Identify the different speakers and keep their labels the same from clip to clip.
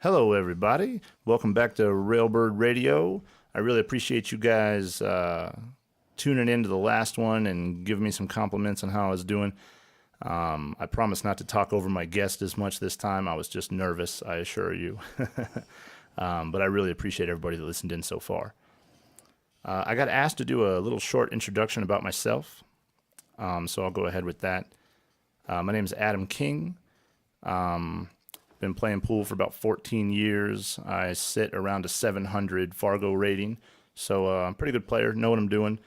Speaker 1: Hello, everybody. Welcome back to Railbird Radio. I really appreciate you guys tuning in to the last one and giving me some compliments on how I was doing. I promise not to talk over my guest as much this time. I was just nervous, I assure you. But I really appreciate everybody that listened in so far. I got asked to do a little short introduction about myself, so I'll go ahead with that. My name is Adam King. Been playing pool for about 14 years. I sit around a 700 Fargo rating, so I'm a pretty good player, know what I'm doing.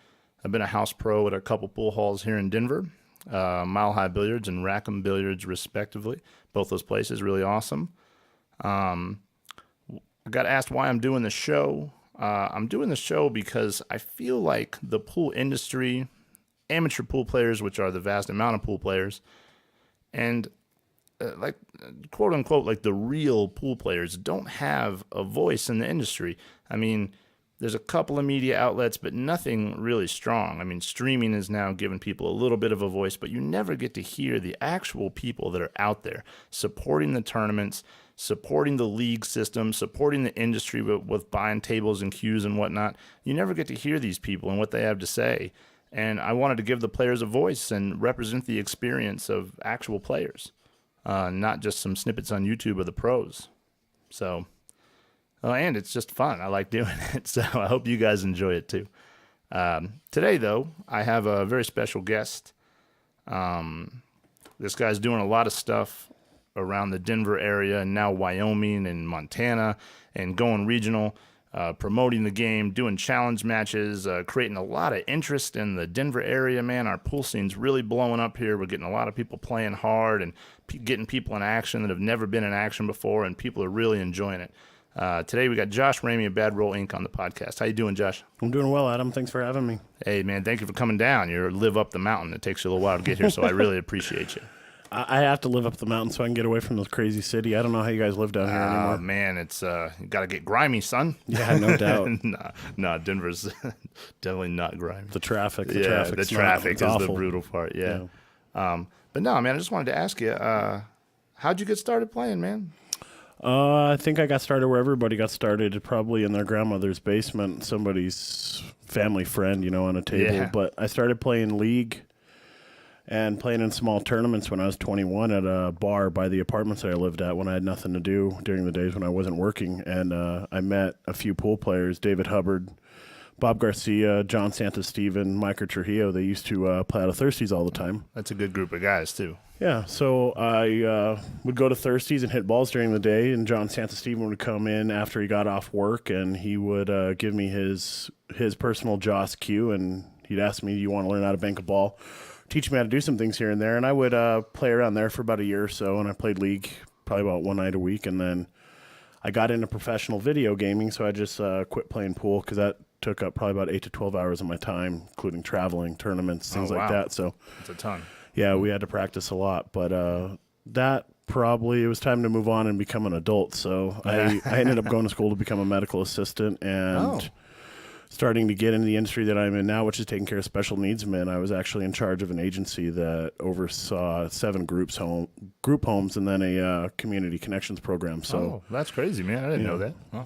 Speaker 1: I've been a house pro at a couple pool halls here in Denver, Mile High Billiards and Rackham Billiards, respectively. Both those places really awesome. I got asked why I'm doing the show. I'm doing the show because I feel like the pool industry, amateur pool players, which are the vast amount of pool players, and like quote unquote, like the real pool players don't have a voice in the industry. I mean, there's a couple of media outlets, but nothing really strong. I mean, streaming is now giving people a little bit of a voice, but you never get to hear the actual people that are out there supporting the tournaments, supporting the league system, supporting the industry with buying tables and cues and whatnot. You never get to hear these people and what they have to say. And I wanted to give the players a voice and represent the experience of actual players. Not just some snippets on YouTube of the pros. So, and it's just fun. I like doing it. So I hope you guys enjoy it too. Today, though, I have a very special guest. This guy's doing a lot of stuff around the Denver area and now Wyoming and Montana and going regional, promoting the game, doing challenge matches, creating a lot of interest in the Denver area, man. Our pool scene's really blowing up here. We're getting a lot of people playing hard and getting people in action that have never been in action before, and people are really enjoying it. Today we got Josh Ramey of Bad Roll Inc. on the podcast. How you doing, Josh?
Speaker 2: I'm doing well, Adam. Thanks for having me.
Speaker 1: Hey, man, thank you for coming down. You live up the mountain. It takes you a little while to get here, so I really appreciate you.
Speaker 2: I have to live up the mountain so I can get away from this crazy city. I don't know how you guys live down here anymore.
Speaker 1: Man, it's you got to get grimy, son.
Speaker 2: Yeah, no doubt.
Speaker 1: Nah, Denver's definitely not grimy.
Speaker 2: The traffic
Speaker 1: The traffic is
Speaker 2: awful.
Speaker 1: the brutal part, yeah. But no, man, I just wanted to ask you, how'd you get started playing, man?
Speaker 2: I think I got started where everybody got started, probably in their grandmother's basement, somebody's family friend, on a table.
Speaker 1: Yeah.
Speaker 2: But I started playing league and playing in small tournaments when I was 21 at a bar by the apartments that I lived at when I had nothing to do during the days when I wasn't working. And I met a few pool players, David Hubbard, Bob Garcia, John Santasteven, Micah Trujillo. They used to play out of Thirsties all the time.
Speaker 1: That's a good group of guys, too.
Speaker 2: Yeah, so I would go to Thirsties and hit balls during the day, and John Santasteven would come in after he got off work, and he would give me his personal Joss cue, and he'd ask me, you want to learn how to bank a ball? Teach me how to do some things here and there, and I would play around there for about a year or so, and I played league probably about one night a week, and then I got into professional video gaming, so I just quit playing pool because that took up probably about 8 to 12 hours of my time, including traveling, tournaments, things like that. So
Speaker 1: that's a ton.
Speaker 2: Yeah, we had to practice a lot, but that probably, it was time to move on and become an adult, so I ended up going to school to become a medical assistant and starting to get into the industry that I'm in now, which is taking care of special needs men. I was actually in charge of an agency that oversaw 7 group homes and then a community connections program. So
Speaker 1: that's crazy, man. I didn't know that. Oh.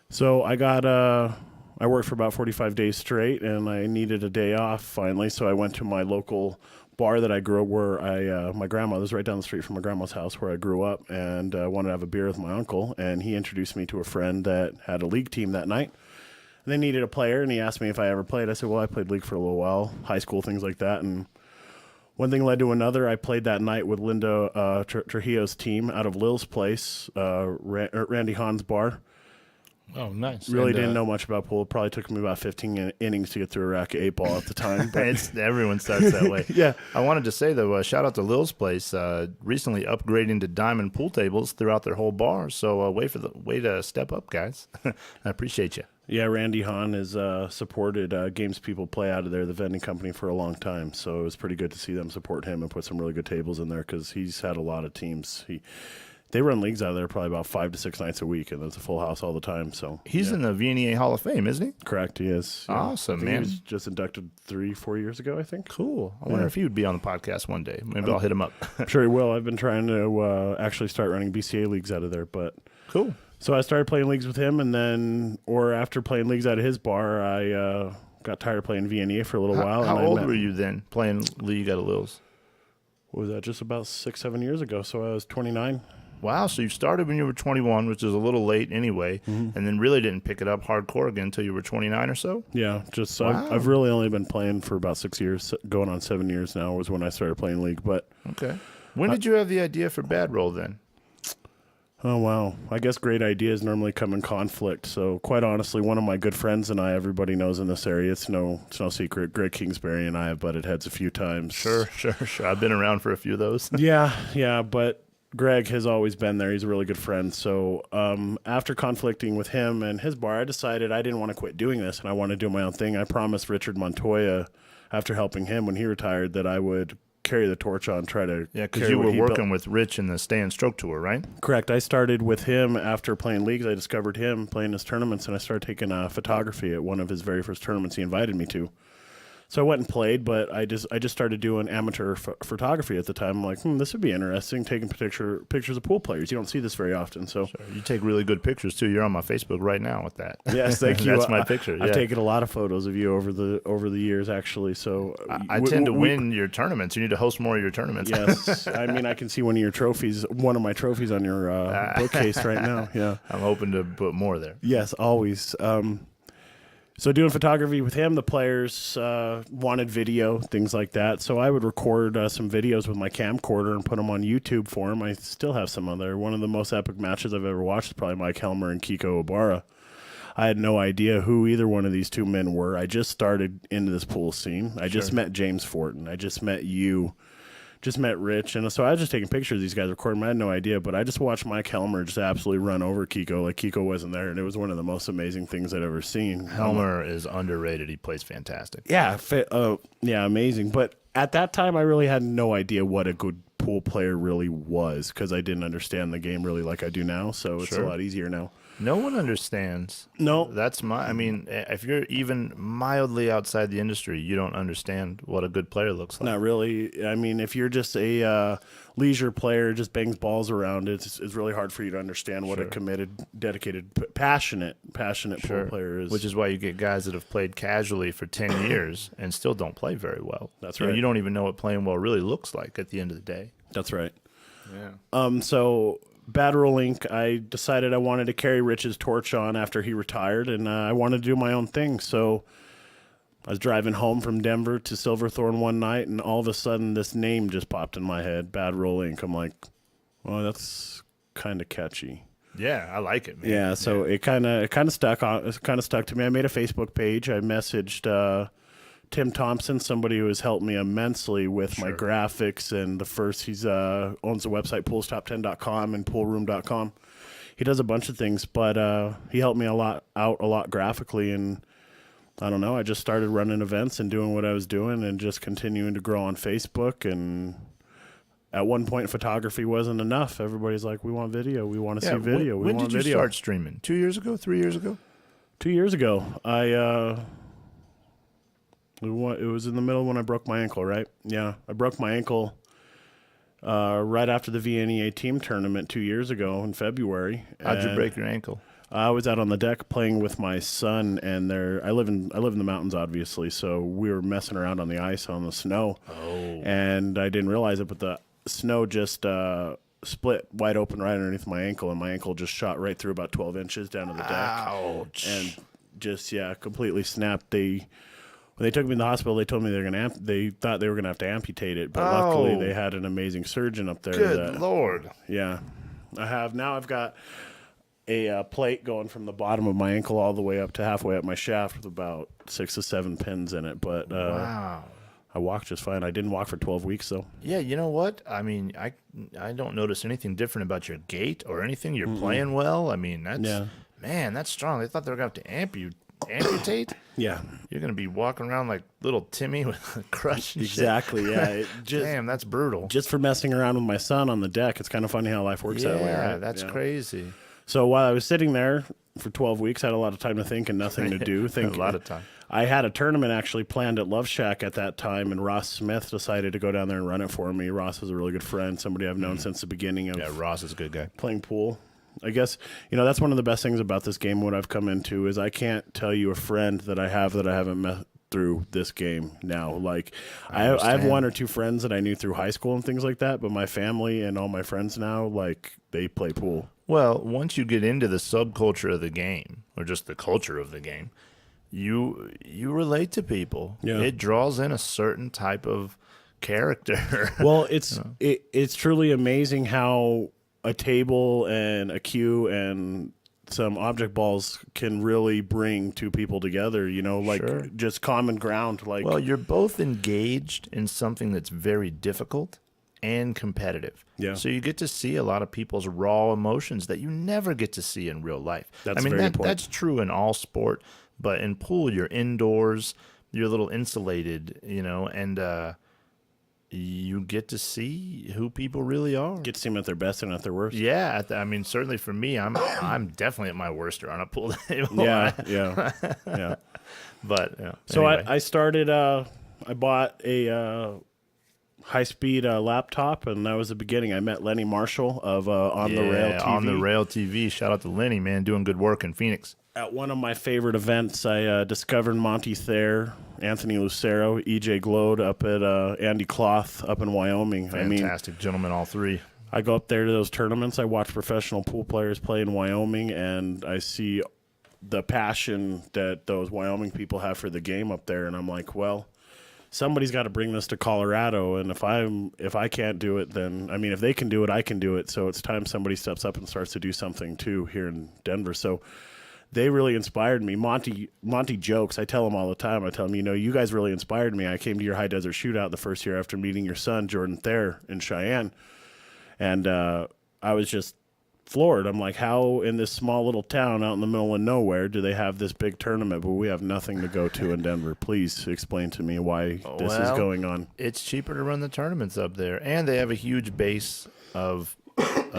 Speaker 2: So I worked for about 45 days straight, and I needed a day off finally, so I went to my local bar that I grew up where my grandmother's right down the street from my grandma's house where I grew up, and wanted to have a beer with my uncle, and he introduced me to a friend that had a league team that night. And they needed a player, and he asked me if I ever played. I said, well, I played league for a little while, high school, things like that. And one thing led to another. I played that night with Linda Trujillo's team out of Lil's place, Randy Hahn's bar.
Speaker 1: Oh, nice.
Speaker 2: Really didn't know much about pool. It probably took me about 15 innings to get through a rack of 8-ball at the time. But
Speaker 1: Everyone starts that way.
Speaker 2: Yeah.
Speaker 1: I wanted to say, though, shout out to Lil's Place, recently upgrading to diamond pool tables throughout their whole bar. So way to step up, guys. I appreciate you.
Speaker 2: Yeah, Randy Hahn has supported games people play out of there, the vending company, for a long time. So it was pretty good to see them support him and put some really good tables in there because he's had a lot of teams. They run leagues out of there probably about 5 to 6 nights a week, and it's a full house all the time. So
Speaker 1: He's in the VNEA Hall of Fame, isn't he?
Speaker 2: correct. He is. Yeah.
Speaker 1: Awesome,
Speaker 2: I think
Speaker 1: man.
Speaker 2: He was just inducted 3-4 years ago, I think.
Speaker 1: Cool. I wonder if he would be on the podcast one day. Maybe I'll hit him up.
Speaker 2: I'm sure he will. I've been trying to actually start running BCA leagues out of there, but
Speaker 1: Cool.
Speaker 2: so I started playing leagues with him, and then, or after playing leagues out of his bar, I got tired of playing VNEA for a little while.
Speaker 1: How
Speaker 2: and
Speaker 1: old were you then playing League out of Lils?
Speaker 2: What was that? Just about 6-7 years ago. So I was 29.
Speaker 1: Wow, so you started when you were 21, which is a little late anyway, and then really didn't pick it up hardcore again until you were 29 or so?
Speaker 2: Yeah, just
Speaker 1: Wow.
Speaker 2: I've really only been playing for about 6 years, going on 7 years now was when I started playing league. But
Speaker 1: Okay. When did you have the idea for Bad Roll then?
Speaker 2: oh wow, I guess great ideas normally come in conflict. So quite honestly, one of my good friends and I, everybody knows in this area, it's no secret, Greg Kingsbury and I have butted heads a few times.
Speaker 1: Sure. I've been around for a few of those.
Speaker 2: Yeah, but Greg has always been there. He's a really good friend. So after conflicting with him and his bar, I decided I didn't want to quit doing this and I wanted to do my own thing. I promised Richard Montoya, after helping him when he retired, that I would carry the torch on, try to
Speaker 1: Yeah, because
Speaker 2: carry
Speaker 1: you
Speaker 2: what
Speaker 1: were
Speaker 2: he
Speaker 1: working
Speaker 2: built.
Speaker 1: with Rich in the Stay and Stroke Tour, right?
Speaker 2: Correct. I started with him after playing leagues. I discovered him playing his tournaments, and I started taking photography at one of his very first tournaments he invited me to. So I went and played, but I just started doing amateur photography at the time. I'm like, this would be interesting, taking pictures of pool players. You don't see this very often. So
Speaker 1: You take really good pictures too. You're on my Facebook right now with that.
Speaker 2: yes, thank you.
Speaker 1: That's my picture.
Speaker 2: I've
Speaker 1: yeah.
Speaker 2: taken a lot of photos of you over the years, actually. So
Speaker 1: I tend to win your tournaments. You need to host more of your tournaments.
Speaker 2: Yes, I mean I can see one of my trophies on your bookcase right now. Yeah.
Speaker 1: I'm hoping to put more there.
Speaker 2: Yes, always. So doing photography with him, the players wanted video, things like that. So I would record some videos with my camcorder and put them on YouTube for him. I still have some of there. One of the most epic matches I've ever watched is probably Mike Helmer and Kiko Obara. I had no idea who either one of these two men were. I just started into this pool scene. I just met James Fortin. I just met you. Just met Rich, and so I was just taking pictures of these guys recording. I had no idea, but I just watched Mike Helmer just absolutely run over Kiko like Kiko wasn't there, and it was one of the most amazing things I'd ever seen.
Speaker 1: Helmer is underrated. He plays fantastic.
Speaker 2: Yeah, amazing. But at that time, I really had no idea what a good pool player really was because I didn't understand the game really like I do now, so it's a lot easier now.
Speaker 1: No one understands.
Speaker 2: No.
Speaker 1: I mean, if you're even mildly outside the industry, you don't understand what a good player looks like.
Speaker 2: Not really. I mean, if you're just a leisure player, just bangs balls around, it's really hard for you to understand what a committed, dedicated, passionate pool player is.
Speaker 1: Which is why you get guys that have played casually for 10 years and still don't play very well.
Speaker 2: That's
Speaker 1: You know,
Speaker 2: right.
Speaker 1: you don't even know what playing well really looks like at the end of the day.
Speaker 2: That's right.
Speaker 1: Yeah.
Speaker 2: So Bad Roll Inc., I decided I wanted to carry Rich's torch on after he retired, and I wanted to do my own thing. So I was driving home from Denver to Silverthorne one night, and all of a sudden this name just popped in my head, Bad Roll Inc. I'm like, well, that's kind of catchy.
Speaker 1: Yeah, I like it, man.
Speaker 2: Yeah, so it kind of stuck to me. I made a Facebook page. I messaged Tim Thompson, somebody who has helped me immensely with my graphics and he's owns the website poolstop10.com and poolroom.com. He does a bunch of things, but he helped me a lot graphically, and I don't know, I just started running events and doing what I was doing and just continuing to grow on Facebook. And at one point photography wasn't enough. Everybody's like, we want video, we want to see video, we
Speaker 1: when
Speaker 2: want
Speaker 1: did you
Speaker 2: video.
Speaker 1: start streaming? 2 years ago? 3 years ago?
Speaker 2: 2 years ago, it was in the middle when I broke my ankle, right? Yeah, I broke my ankle right after the VNEA team tournament 2 years ago in February.
Speaker 1: How'd you
Speaker 2: And
Speaker 1: break your ankle?
Speaker 2: I was out on the deck playing with my son, and I live in the mountains, obviously, so we were messing around on the ice on the snow.
Speaker 1: Oh.
Speaker 2: And I didn't realize it, but the snow just split wide open right underneath my ankle, and my ankle just shot right through about 12 inches down to the deck.
Speaker 1: Ouch.
Speaker 2: And just, completely snapped. When they took me to the hospital, they told me they thought they were gonna have to amputate it, but luckily they had an amazing surgeon up there.
Speaker 1: Good Lord.
Speaker 2: Yeah, I've got a plate going from the bottom of my ankle all the way up to halfway up my shaft with about 6 to 7 pins in it. But
Speaker 1: Wow.
Speaker 2: I walked just fine. I didn't walk for 12 weeks though.
Speaker 1: Yeah, you know what? I mean, I don't notice anything different about your gait or anything. You're playing well. I mean, that's strong. They thought they were going to have to amputate,
Speaker 2: Yeah.
Speaker 1: you're going to be walking around like little Timmy with a crutch and
Speaker 2: Exactly. Yeah.
Speaker 1: Damn, that's brutal.
Speaker 2: Just for messing around with my son on the deck, it's kind of funny how life works that way, right?
Speaker 1: That's crazy.
Speaker 2: So while I was sitting there for 12 weeks, I had a lot of time to think and nothing to do.
Speaker 1: A lot of time.
Speaker 2: I had a tournament actually planned at Love Shack at that time, and Ross Smith decided to go down there and run it for me. Ross is a really good friend, somebody I've known since the beginning of
Speaker 1: Ross is a good guy.
Speaker 2: playing pool. I guess, that's one of the best things about this game, what I've come into, is I can't tell you a friend that I haven't met through this game now. Like, I have one or two friends that I knew through high school and things like that, but my family and all my friends now, like, they play pool.
Speaker 1: Well, once you get into the subculture of the game, or just the culture of the game, you relate to people.
Speaker 2: Yeah.
Speaker 1: It draws in a certain type of character.
Speaker 2: Well, it's truly amazing how a table and a cue and some object balls can really bring two people together,
Speaker 1: Sure.
Speaker 2: just common ground. Like,
Speaker 1: Well, you're both engaged in something that's very difficult and competitive.
Speaker 2: Yeah.
Speaker 1: So you get to see a lot of people's raw emotions that you never get to see in real life.
Speaker 2: That's
Speaker 1: very
Speaker 2: important.
Speaker 1: That's true in all sport, but in pool, you're indoors, you're a little insulated, and you get to see who people really are.
Speaker 2: get to see them at their best and at their worst.
Speaker 1: Yeah, certainly for me, I'm definitely at my worst on a pool table.
Speaker 2: Yeah.
Speaker 1: But
Speaker 2: So
Speaker 1: anyway.
Speaker 2: I started. I bought a high-speed laptop, and that was the beginning. I met Lenny Marshall of On the Rail TV.
Speaker 1: On the Rail TV. Shout out to Lenny, man, doing good work in Phoenix.
Speaker 2: At one of my favorite events, I discovered Monty Thayer, Anthony Lucero, EJ Glode up at Andy Cloth up in Wyoming.
Speaker 1: Fantastic gentlemen, all three.
Speaker 2: I go up there to those tournaments. I watch professional pool players play in Wyoming, and I see the passion that those Wyoming people have for the game up there. And I'm like, well, somebody's got to bring this to Colorado. And if I can't do it, then if they can do it, I can do it. So it's time somebody steps up and starts to do something too here in Denver. So they really inspired me. Monty jokes. I tell him all the time. I tell him, you guys really inspired me. I came to your high desert shootout the first year after meeting your son, Jordan Thayer, in Cheyenne. And I was just floored. I'm like, how in this small little town out in the middle of nowhere do they have this big tournament, but we have nothing to go to in Denver? Please explain to me why this is going on.
Speaker 1: It's cheaper to run the tournaments up there, and they have a huge base of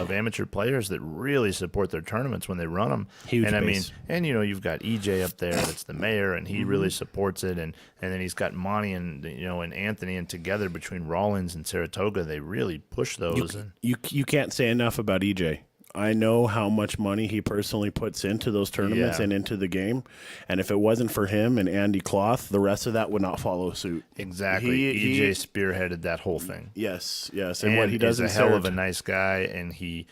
Speaker 1: amateur players that really support their tournaments when they run them.
Speaker 2: Huge
Speaker 1: and
Speaker 2: base.
Speaker 1: You've got EJ up there that's the mayor, and he really supports it, and then he's got Monty and and Anthony, and together between Rawlins and Saratoga, they really push those.
Speaker 2: You can't say enough about EJ. I know how much money he personally puts into those tournaments and into the game. And if it wasn't for him and Andy Cloth, the rest of that would not follow suit.
Speaker 1: Exactly. EJ spearheaded that whole thing.
Speaker 2: Yes. And what he does
Speaker 1: is a hell of a nice guy, and he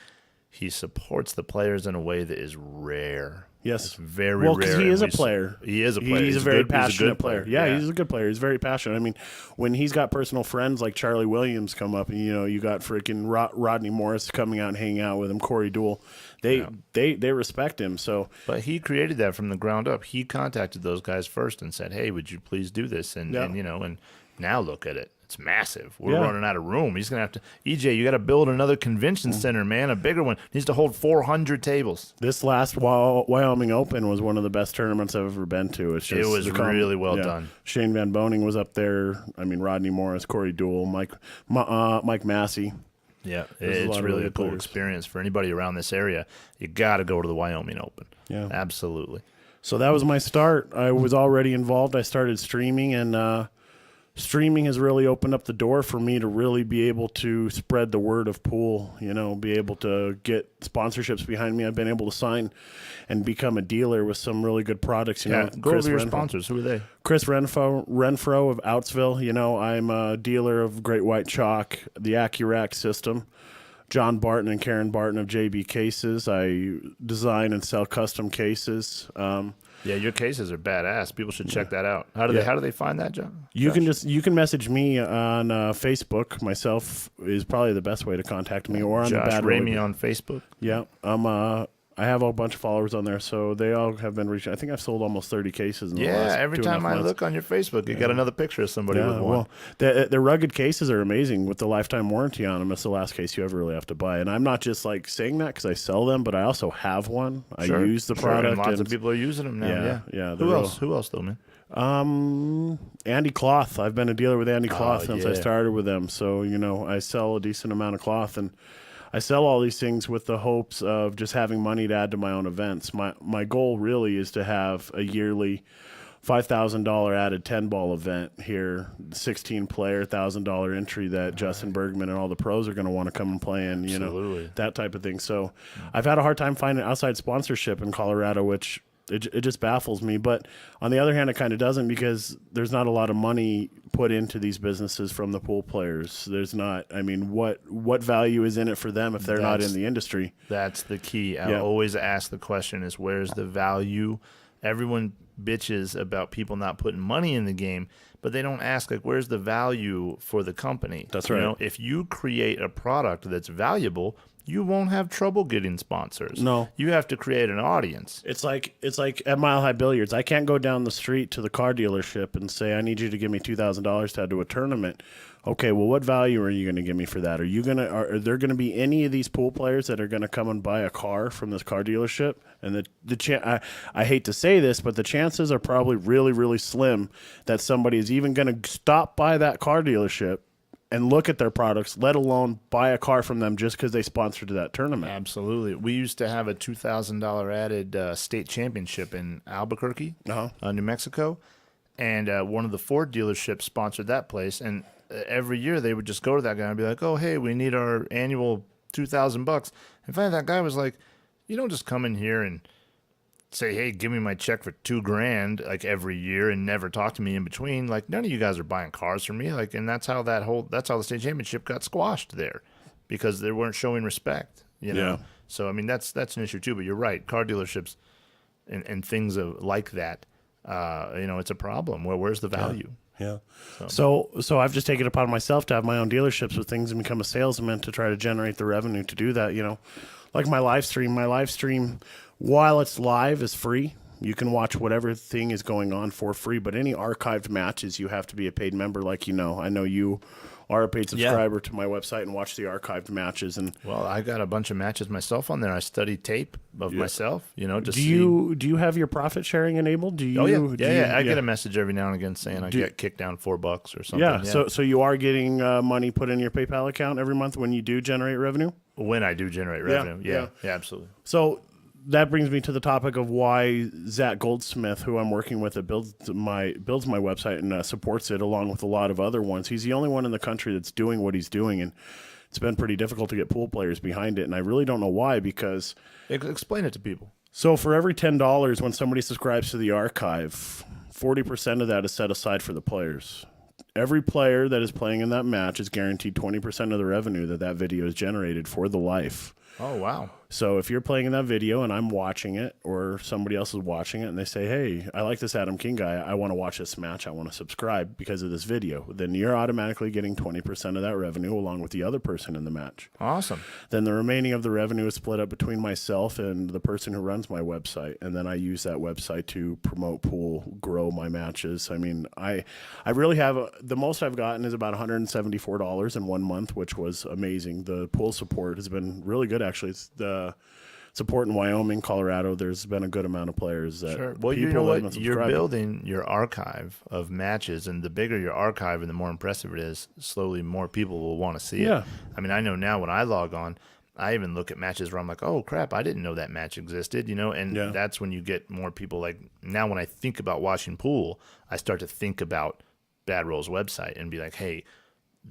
Speaker 1: supports the players in a way that is rare.
Speaker 2: Yes.
Speaker 1: It's very
Speaker 2: well,
Speaker 1: rare.
Speaker 2: because he is a player.
Speaker 1: He is a player.
Speaker 2: He's a very passionate player. Yeah,
Speaker 1: Yeah,
Speaker 2: he's a good player. He's very passionate. When he's got personal friends like Charlie Williams come up, and you got freaking Rodney Morris coming out and hanging out with him, Corey Deuel, they respect him. So,
Speaker 1: but he created that from the ground up. He contacted those guys first and said, "Hey, would you please do this?" And now look at it. It's massive. We're running out of room. He's going to have to – EJ, you got to build another convention center, man, a bigger one. Needs to hold 400 tables.
Speaker 2: This last Wyoming Open was one of the best tournaments I've ever been to. It
Speaker 1: was really well done.
Speaker 2: Shane Van Boning was up there. Rodney Morris, Corey Deuel, Mike Massey.
Speaker 1: Yeah, it's really a cool
Speaker 2: players.
Speaker 1: experience for anybody around this area. You got to go to the Wyoming Open.
Speaker 2: Yeah.
Speaker 1: Absolutely.
Speaker 2: So that was my start. I was already involved. I started streaming, and streaming has really opened up the door for me to really be able to spread the word of pool, be able to get sponsorships behind me. I've been able to sign and become a dealer with some really good products.
Speaker 1: Go over your sponsors. Who are they?
Speaker 2: Chris Renfro of Outsville. I'm a dealer of Great White Chalk, the Accurac system. John Barton and Karen Barton of JB Cases. I design and sell custom cases.
Speaker 1: Yeah, your cases are badass. People should check that out. How do they find that, John?
Speaker 2: You can message me on Facebook. Myself is probably the best way to contact me, or on
Speaker 1: Josh
Speaker 2: the Bad
Speaker 1: Ramey
Speaker 2: Road.
Speaker 1: on Facebook.
Speaker 2: Yeah, I'm I have a bunch of followers on there, so they all have been reaching. I think I've sold almost 30 cases in the last
Speaker 1: every
Speaker 2: 2.5
Speaker 1: time I
Speaker 2: months.
Speaker 1: look on your Facebook, you got another picture of somebody with one.
Speaker 2: Well, the rugged cases are amazing with the lifetime warranty on them. It's the last case you ever really have to buy. And I'm not just like saying that because I sell them, but I also have one. I use the product.
Speaker 1: And lots of people are using them now.
Speaker 2: Yeah.
Speaker 1: Who else? Who else though, man?
Speaker 2: Andy Cloth. I've been a dealer with Andy Cloth since I
Speaker 1: yeah.
Speaker 2: started with them. So, I sell a decent amount of cloth, and I sell all these things with the hopes of just having money to add to my own events. My goal really is to have a yearly $5,000 added 10-ball event here, 16-player, $1,000 entry that Justin Bergman and all the pros are going to want to come and play in,
Speaker 1: Absolutely.
Speaker 2: that type of thing. So I've had a hard time finding outside sponsorship in Colorado, which it just baffles me. But on the other hand, it kind of doesn't, because there's not a lot of money put into these businesses from the pool players. There's not. I mean, what value is in it for them if they're not in the industry?
Speaker 1: That's the key. I always ask the question is, where's the value? Everyone bitches about people not putting money in the game, but they don't ask, like, where's the value for the company?
Speaker 2: That's right.
Speaker 1: If you create a product that's valuable, you won't have trouble getting sponsors.
Speaker 2: No.
Speaker 1: You have to create an audience.
Speaker 2: It's like at Mile High Billiards. I can't go down the street to the car dealership and say, I need you to give me $2,000 to add to a tournament. Okay, well, what value are you going to give me for that? Are there going to be any of these pool players that are going to come and buy a car from this car dealership? And I hate to say this, but the chances are probably really, really slim that somebody is even going to stop by that car dealership and look at their products, let alone buy a car from them just because they sponsored that tournament.
Speaker 1: Absolutely. We used to have a $2,000 added state championship in Albuquerque, New Mexico, and one of the Ford dealerships sponsored that place. And every year they would just go to that guy and be like, "Oh, hey, we need our annual $2,000." And finally, that guy was like, "You don't just come in here and say, hey, give me my check for $2,000 like every year and never talk to me in between. Like, none of you guys are buying cars from me." Like, and that's how the state championship got squashed there, because they weren't showing respect.
Speaker 2: Yeah.
Speaker 1: So I mean, that's an issue too. But you're right, car dealerships and things like that. It's a problem. Well, where's the value?
Speaker 2: Yeah. So I've just taken it upon myself to have my own dealerships with things and become a salesman to try to generate the revenue to do that. Like my live stream, while it's live, is free. You can watch whatever thing is going on for free, but any archived matches, you have to be a paid member. Like, I know you are a paid subscriber to my website and watch the archived matches. And
Speaker 1: well, I got a bunch of matches myself on there. I study tape of myself, do
Speaker 2: you have your profit sharing enabled? Do you?
Speaker 1: I get a message every now and again saying I get kicked down $4 or something.
Speaker 2: Yeah. So you are getting money put in your PayPal account every month when you do generate revenue?
Speaker 1: When I do generate revenue. Yeah, absolutely.
Speaker 2: So that brings me to the topic of why Zach Goldsmith, who I'm working with, that builds my website and supports it along with a lot of other ones. He's the only one in the country that's doing what he's doing, and it's been pretty difficult to get pool players behind it. And I really don't know why, because
Speaker 1: explain it to people.
Speaker 2: So for every $10 when somebody subscribes to the archive, 40% of that is set aside for the players. Every player that is playing in that match is guaranteed 20% of the revenue that video is generated for the life.
Speaker 1: Oh, wow.
Speaker 2: So if you're playing in that video and I'm watching it, or somebody else is watching it, and they say, hey, I like this Adam King guy, I want to watch this match, I want to subscribe because of this video, then you're automatically getting 20% of that revenue along with the other person in the match.
Speaker 1: Awesome.
Speaker 2: Then the remaining of the revenue is split up between myself and the person who runs my website, and then I use that website to promote pool, grow my matches. I mean, I really have the most I've gotten is about $174 in 1 month, which was amazing. The pool support has been really good, actually. It's the support in Wyoming, Colorado. There's been a good amount of players that
Speaker 1: sure. Well, you know what? You're building your archive of matches, and the bigger your archive and the more impressive it is, slowly more people will want to see it. I mean, I know now when I log on, I even look at matches where I'm like, oh, crap, I didn't know that match existed, and that's when you get more people. Like, now when I think about watching pool, I start to think about Bad Roll's website and be like, hey,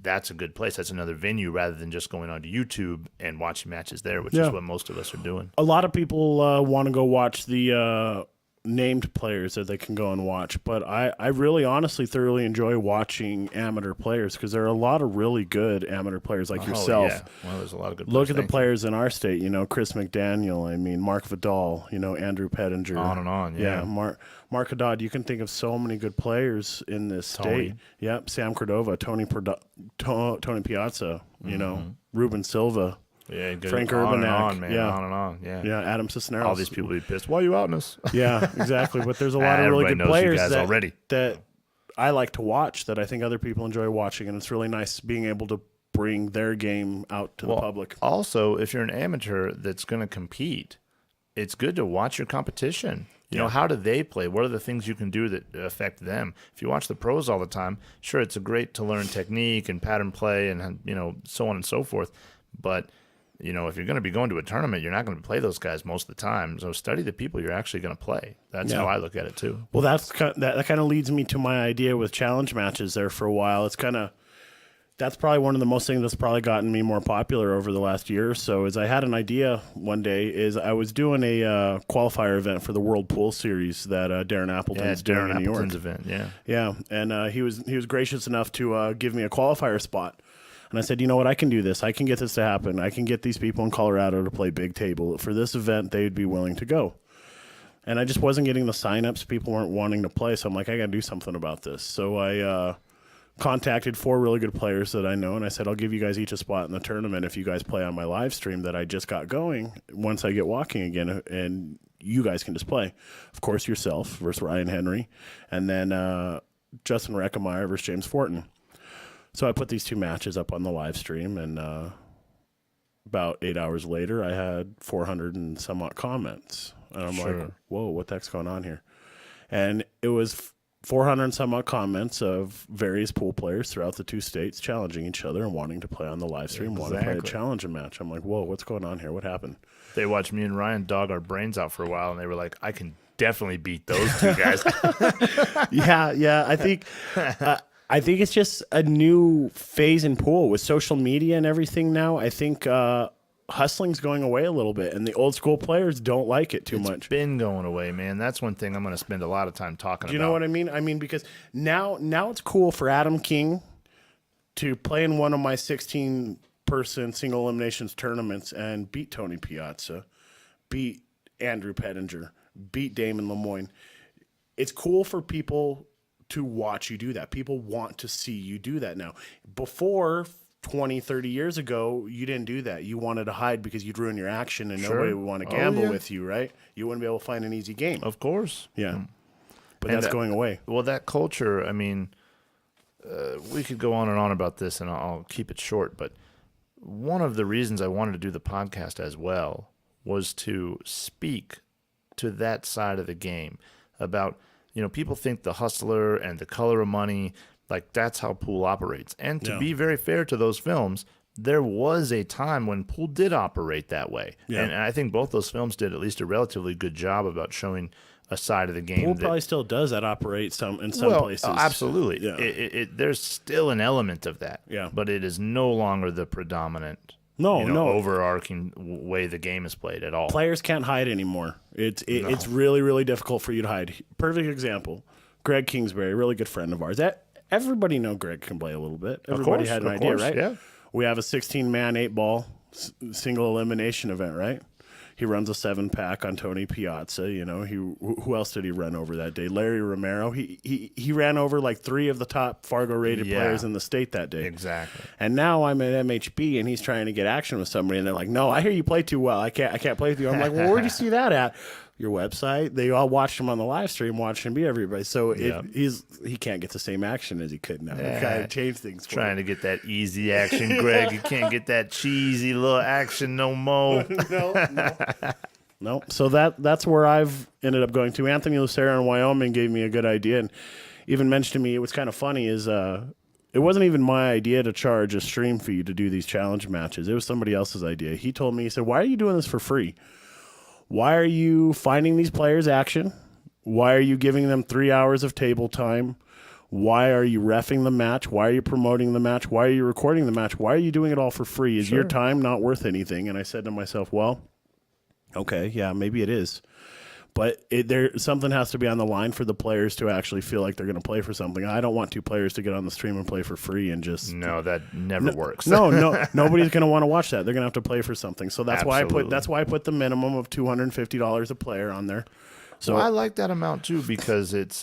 Speaker 1: that's a good place. That's another venue rather than just going onto YouTube and watching matches there, which is what most of us are doing.
Speaker 2: A lot of people want to go watch the named players that they can go and watch, but I really honestly thoroughly enjoy watching amateur players because there are a lot of really good amateur players like yourself.
Speaker 1: Yeah. Well, there's a lot of good
Speaker 2: players. Look at the players in our state, Chris McDaniel, Mark Vidal, Andrew Pettinger.
Speaker 1: On and on,
Speaker 2: yeah. Mark Haddad. You can think of so many good players in this state. Yep, Sam Cordova, Tony Piazza, Ruben Silva.
Speaker 1: Yeah, it goes
Speaker 2: Frank
Speaker 1: on and
Speaker 2: Urbanek.
Speaker 1: on, man.
Speaker 2: Yeah.
Speaker 1: On and on. Yeah.
Speaker 2: Yeah, Adam Cisneros.
Speaker 1: All these people be pissed. Why are you outing us?
Speaker 2: Yeah, exactly. But there's a lot of really
Speaker 1: Everybody
Speaker 2: good
Speaker 1: knows you
Speaker 2: players
Speaker 1: guys already.
Speaker 2: that I like to watch that I think other people enjoy watching, and it's really nice being able to bring their game out to the public.
Speaker 1: Also, if you're an amateur that's going to compete, it's good to watch your competition. You know, how do they play? What are the things you can do that affect them? If you watch the pros all the time, sure, it's great to learn technique and pattern play and, you know, so on and so forth. But, you know, if you're going to be going to a tournament, you're not going to play those guys most of the time. So study the people you're actually going to play. That's how I look at it, too.
Speaker 2: Well, that kind of leads me to my idea with challenge matches there for a while. It's kind of, that's probably one of the most things that's probably gotten me more popular over the last year or so. Is I had an idea one day. Is I was doing a qualifier event for the World Pool Series that Darren Appleton's doing in New York.
Speaker 1: Appleton's event, yeah.
Speaker 2: Yeah, and he was gracious enough to give me a qualifier spot. And I said, you know what, I can do this. I can get this to happen. I can get these people in Colorado to play big table. For this event, they'd be willing to go. And I just wasn't getting the signups. People weren't wanting to play. So I'm like, I got to do something about this. So I contacted 4 really good players that I know. And I said, I'll give you guys each a spot in the tournament if you guys play on my live stream that I just got going once I get walking again. And you guys can just play. Of course, yourself versus Ryan Henry. And then Justin Reckemeyer versus James Fortin. So I put these 2 matches up on the live stream, and about 8 hours later, I had 400 and some odd comments. And I'm like, whoa, what the heck's going on here? And it was 400 and some odd comments of various pool players throughout the 2 states challenging each other and wanting to play on the live stream, wanting to play a challenge match. I'm like, whoa, what's going on here? What happened?
Speaker 1: They watched me and Ryan dog our brains out for a while, and they were like, I can definitely beat those 2 guys.
Speaker 2: Yeah. I think it's just a new phase in pool with social media and everything now. I think hustling's going away a little bit, and the old school players don't like it too much.
Speaker 1: It's been going away, man. That's one thing I'm going to spend a lot of time talking about.
Speaker 2: Do you know what I mean? I mean, because now it's cool for Adam King to play in one of my 16-person single eliminations tournaments and beat Tony Piazza, beat Andrew Pettinger, beat Damon Lemoyne. It's cool for people to watch you do that. People want to see you do that now. Before 20, 30 years ago, you didn't do that. You wanted to hide because you'd ruin your action and nobody would want to gamble with you, right? You wouldn't be able to find an easy game.
Speaker 1: Of course.
Speaker 2: Yeah. But and that's going away.
Speaker 1: Well, that culture, I mean, we could go on and on about this, and I'll keep it short, but one of the reasons I wanted to do the podcast as well was to speak to that side of the game about, you know, people think the hustler and the color of money, like that's how pool operates. And to be very fair to those films, there was a time when pool did operate that way. Yeah. And I think both those films did at least a relatively good job about showing a side of the game.
Speaker 2: Pool probably still does that operate in some places.
Speaker 1: Absolutely. Yeah. There's still an element of that.
Speaker 2: Yeah.
Speaker 1: But it is no longer the predominant overarching way the game is played at all.
Speaker 2: Players can't hide anymore. It's really, really difficult for you to hide. Perfect example, Greg Kingsbury, a really good friend of ours. Everybody know Greg can play a little bit. Everybody had an idea, right?
Speaker 1: Yeah.
Speaker 2: We have a 16-man 8-ball single elimination event, right? He runs a 7-pack on Tony Piazza. You know, who else did he run over that day? Larry Romero. He ran over like 3 of the top Fargo-rated players in the state that day.
Speaker 1: Exactly.
Speaker 2: And now I'm at MHB, and he's trying to get action with somebody, and they're like, "No, I hear you play too well. I can't play with you." I'm like, "Well, where'd you see that at?" Your website. They all watched him on the live stream, watched him beat everybody. So he can't get the same action as he could now. He kind of changed things.
Speaker 1: Trying to get that easy action, Greg. You can't get that cheesy little action no more.
Speaker 2: No. So that's where I've ended up going to. Anthony Lucero in Wyoming gave me a good idea, and even mentioned to me, it was kind of funny, is it wasn't even my idea to charge a stream fee to do these challenge matches. It was somebody else's idea. He told me, he said, "Why are you doing this for free? Why are you finding these players action? Why are you giving them 3 hours of table time? Why are you reffing the match? Why are you promoting the match? Why are you recording the match? Why are you doing it all for free? Is your time not worth anything?" And I said to myself, well, okay, yeah, maybe it is. But something has to be on the line for the players to actually feel like they're going to play for something. I don't want 2 players to get on the stream and play for free and just...
Speaker 1: No, that never works.
Speaker 2: No, nobody's going to want to watch that. They're going to have to play for something. So that's why I put the minimum of $250 a player on there. So
Speaker 1: I like that amount too, because it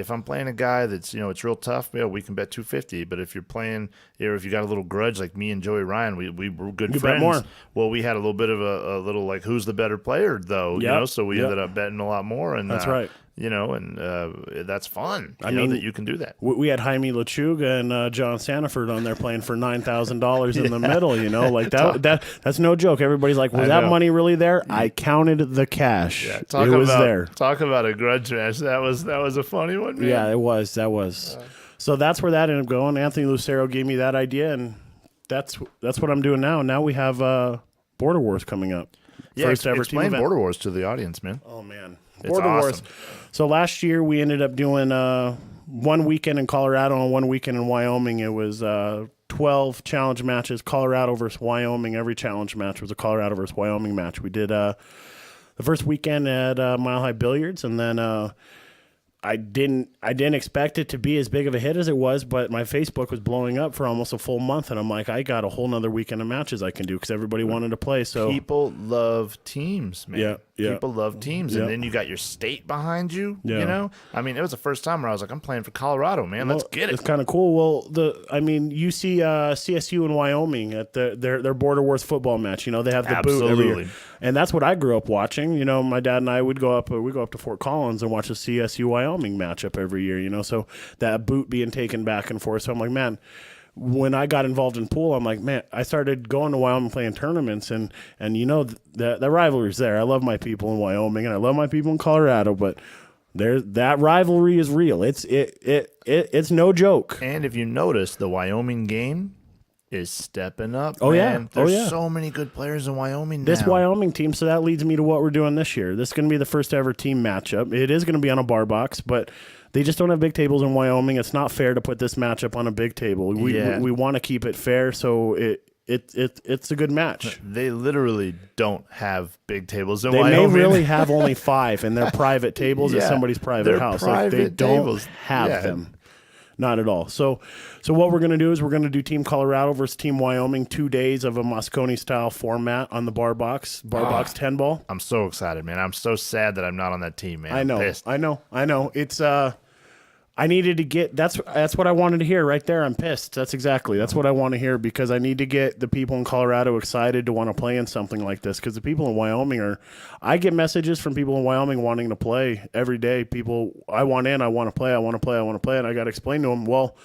Speaker 1: if I'm playing a guy that's, it's real tough, we can bet 250. But if you're playing, if you got a little grudge like me and Joey Ryan, we were good
Speaker 2: You bet
Speaker 1: friends.
Speaker 2: more.
Speaker 1: Well, we had a little bit of a little like who's the better player though, so we ended up betting a lot more. And
Speaker 2: That's right.
Speaker 1: That's fun.
Speaker 2: I mean,
Speaker 1: that you can do that.
Speaker 2: We had Jaime Lechuga and John Sanford on there playing for $9,000 in the middle. Like that's no joke. Everybody's like, was that money really there? I counted the cash.
Speaker 1: Yeah,
Speaker 2: it was there.
Speaker 1: Talk about a grudge match. That was a funny one, man.
Speaker 2: Yeah, it was. That was. So that's where that ended up going. Anthony Lucero gave me that idea, and that's what I'm doing now. Now we have Border Wars coming up.
Speaker 1: Yeah,
Speaker 2: First ever team
Speaker 1: explain
Speaker 2: event.
Speaker 1: Border Wars to the audience, man.
Speaker 2: Oh man,
Speaker 1: It's
Speaker 2: Border Wars.
Speaker 1: awesome.
Speaker 2: So last year we ended up doing one weekend in Colorado and one weekend in Wyoming. It was 12 challenge matches, Colorado versus Wyoming. Every challenge match was a Colorado versus Wyoming match. We did the first weekend at Mile High Billiards, and then I didn't expect it to be as big of a hit as it was, but my Facebook was blowing up for almost a full month, and I'm like, I got a whole nother weekend of matches I can do because everybody wanted to play. So
Speaker 1: people love teams, man.
Speaker 2: Yeah.
Speaker 1: People love teams, and then you got your state behind you.
Speaker 2: Yeah.
Speaker 1: I mean, it was the first time where I was like, I'm playing for Colorado, man. Let's get it.
Speaker 2: It's kind of cool. Well, you see CSU in Wyoming at their Border Wars football match. They have the boot every year. And that's what I grew up watching. My dad and I would go up to Fort Collins and watch the CSU Wyoming matchup every year. So that boot being taken back and forth. So I'm like, man, when I got involved in pool, I'm like, man, I started going to Wyoming playing tournaments, and the rivalry's there. I love my people in Wyoming, and I love my people in Colorado, but that rivalry is real. It's no joke.
Speaker 1: And if you notice, the Wyoming game is stepping up.
Speaker 2: Oh,
Speaker 1: man.
Speaker 2: yeah.
Speaker 1: There's so many good players in Wyoming now.
Speaker 2: This Wyoming team, so that leads me to what we're doing this year. This is going to be the first ever team matchup. It is going to be on a bar box, but they just don't have big tables in Wyoming. It's not fair to put this matchup on a big table. We want to keep it fair, so it's a good match.
Speaker 1: They literally don't have big tables in
Speaker 2: They
Speaker 1: Wyoming.
Speaker 2: may really have only 5, and they're private tables at somebody's private house.
Speaker 1: Private
Speaker 2: they don't
Speaker 1: tables.
Speaker 2: have them. Not at all. So what we're going to do is we're going to do Team Colorado versus Team Wyoming, 2 days of a Moscone-style format on the bar box 10 ball.
Speaker 1: I'm so excited, man. I'm so sad that I'm not on that team, man.
Speaker 2: I know.
Speaker 1: I'm pissed.
Speaker 2: I know. It's I needed to get that's what I wanted to hear right there. I'm pissed. That's what I want to hear, because I need to get the people in Colorado excited to want to play in something like this, because the people in Wyoming I get messages from people in Wyoming wanting to play every day. People, I want in, I want to play, and I got to explain to them, well,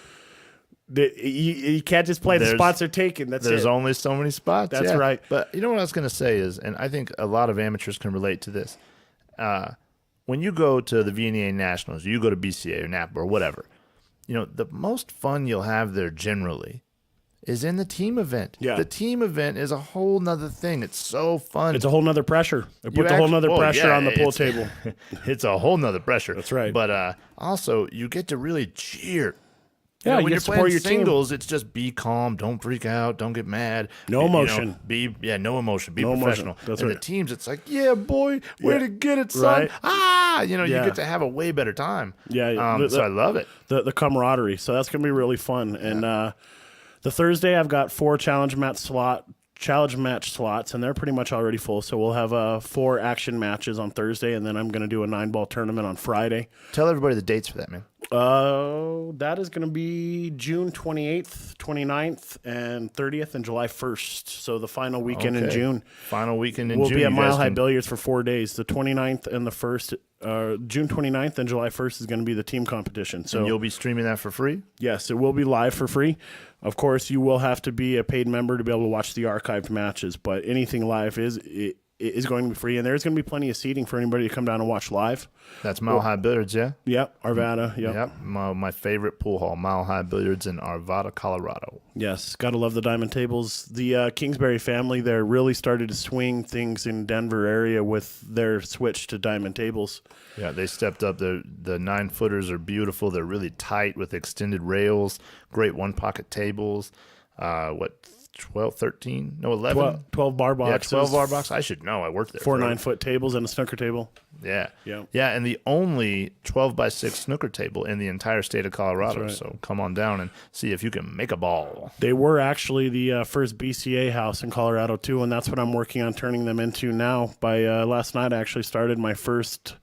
Speaker 2: you can't just play. The spots are taken.
Speaker 1: There's only so many spots.
Speaker 2: That's right.
Speaker 1: But you know what I was going to say is, and I think a lot of amateurs can relate to this. When you go to the VNA Nationals, you go to BCA or NAPA or whatever, the most fun you'll have there generally is in the team event.
Speaker 2: Yeah.
Speaker 1: The team event is a whole nother thing. It's so fun.
Speaker 2: It's a whole nother pressure. It puts a whole nother pressure on the pool table.
Speaker 1: It's a whole nother pressure.
Speaker 2: That's right.
Speaker 1: But also, you get to really cheer.
Speaker 2: Yeah,
Speaker 1: when
Speaker 2: you
Speaker 1: you're
Speaker 2: support
Speaker 1: playing
Speaker 2: your
Speaker 1: singles, it's just be calm, don't freak out, don't get mad.
Speaker 2: No emotion.
Speaker 1: No emotion. Be
Speaker 2: No emotion.
Speaker 1: professional.
Speaker 2: That's
Speaker 1: and
Speaker 2: right.
Speaker 1: the teams, it's like, yeah, boy, way to get it, son.
Speaker 2: Right.
Speaker 1: You get to have a way better time.
Speaker 2: Yeah.
Speaker 1: So I love it.
Speaker 2: The camaraderie. So that's gonna be really fun. And the Thursday, I've got 4 challenge match slots, and they're pretty much already full. So we'll have 4 action matches on Thursday, and then I'm going to do a 9-ball tournament on Friday.
Speaker 1: Tell everybody the dates for that, man.
Speaker 2: That is going to be June 28th, 29th, and 30th, and July 1st. So the final weekend in June.
Speaker 1: Final weekend in
Speaker 2: We'll
Speaker 1: June.
Speaker 2: be at Mile High Billiards for 4 days. The 29th and the 1st, June 29th and July 1st is going to be the team competition. So
Speaker 1: and you'll be streaming that for free?
Speaker 2: Yes, it will be live for free. Of course, you will have to be a paid member to be able to watch the archived matches, but anything live is going to be free, and there's going to be plenty of seating for anybody to come down and watch live.
Speaker 1: That's Mile High Billiards, yeah?
Speaker 2: Yep, Arvada.
Speaker 1: Yep. My favorite pool hall, Mile High Billiards in Arvada, Colorado.
Speaker 2: Yes, got to love the diamond tables. The Kingsbury family there really started to swing things in Denver area with their switch to diamond tables.
Speaker 1: Yeah, they stepped up. The 9-footers are beautiful. They're really tight with extended rails, great one-pocket tables. 12, 13? No, 11?
Speaker 2: 12 bar boxes.
Speaker 1: Yeah, 12 bar box. I should know. I worked there.
Speaker 2: 4 9-foot tables and a snooker table.
Speaker 1: Yeah.
Speaker 2: Yeah.
Speaker 1: Yeah, and the only 12x6 snooker table in the entire state of Colorado.
Speaker 2: Right.
Speaker 1: So come on down and see if you can make a ball.
Speaker 2: They were actually the first BCA house in Colorado, too, and that's what I'm working on turning them into now. By last night, I actually started my first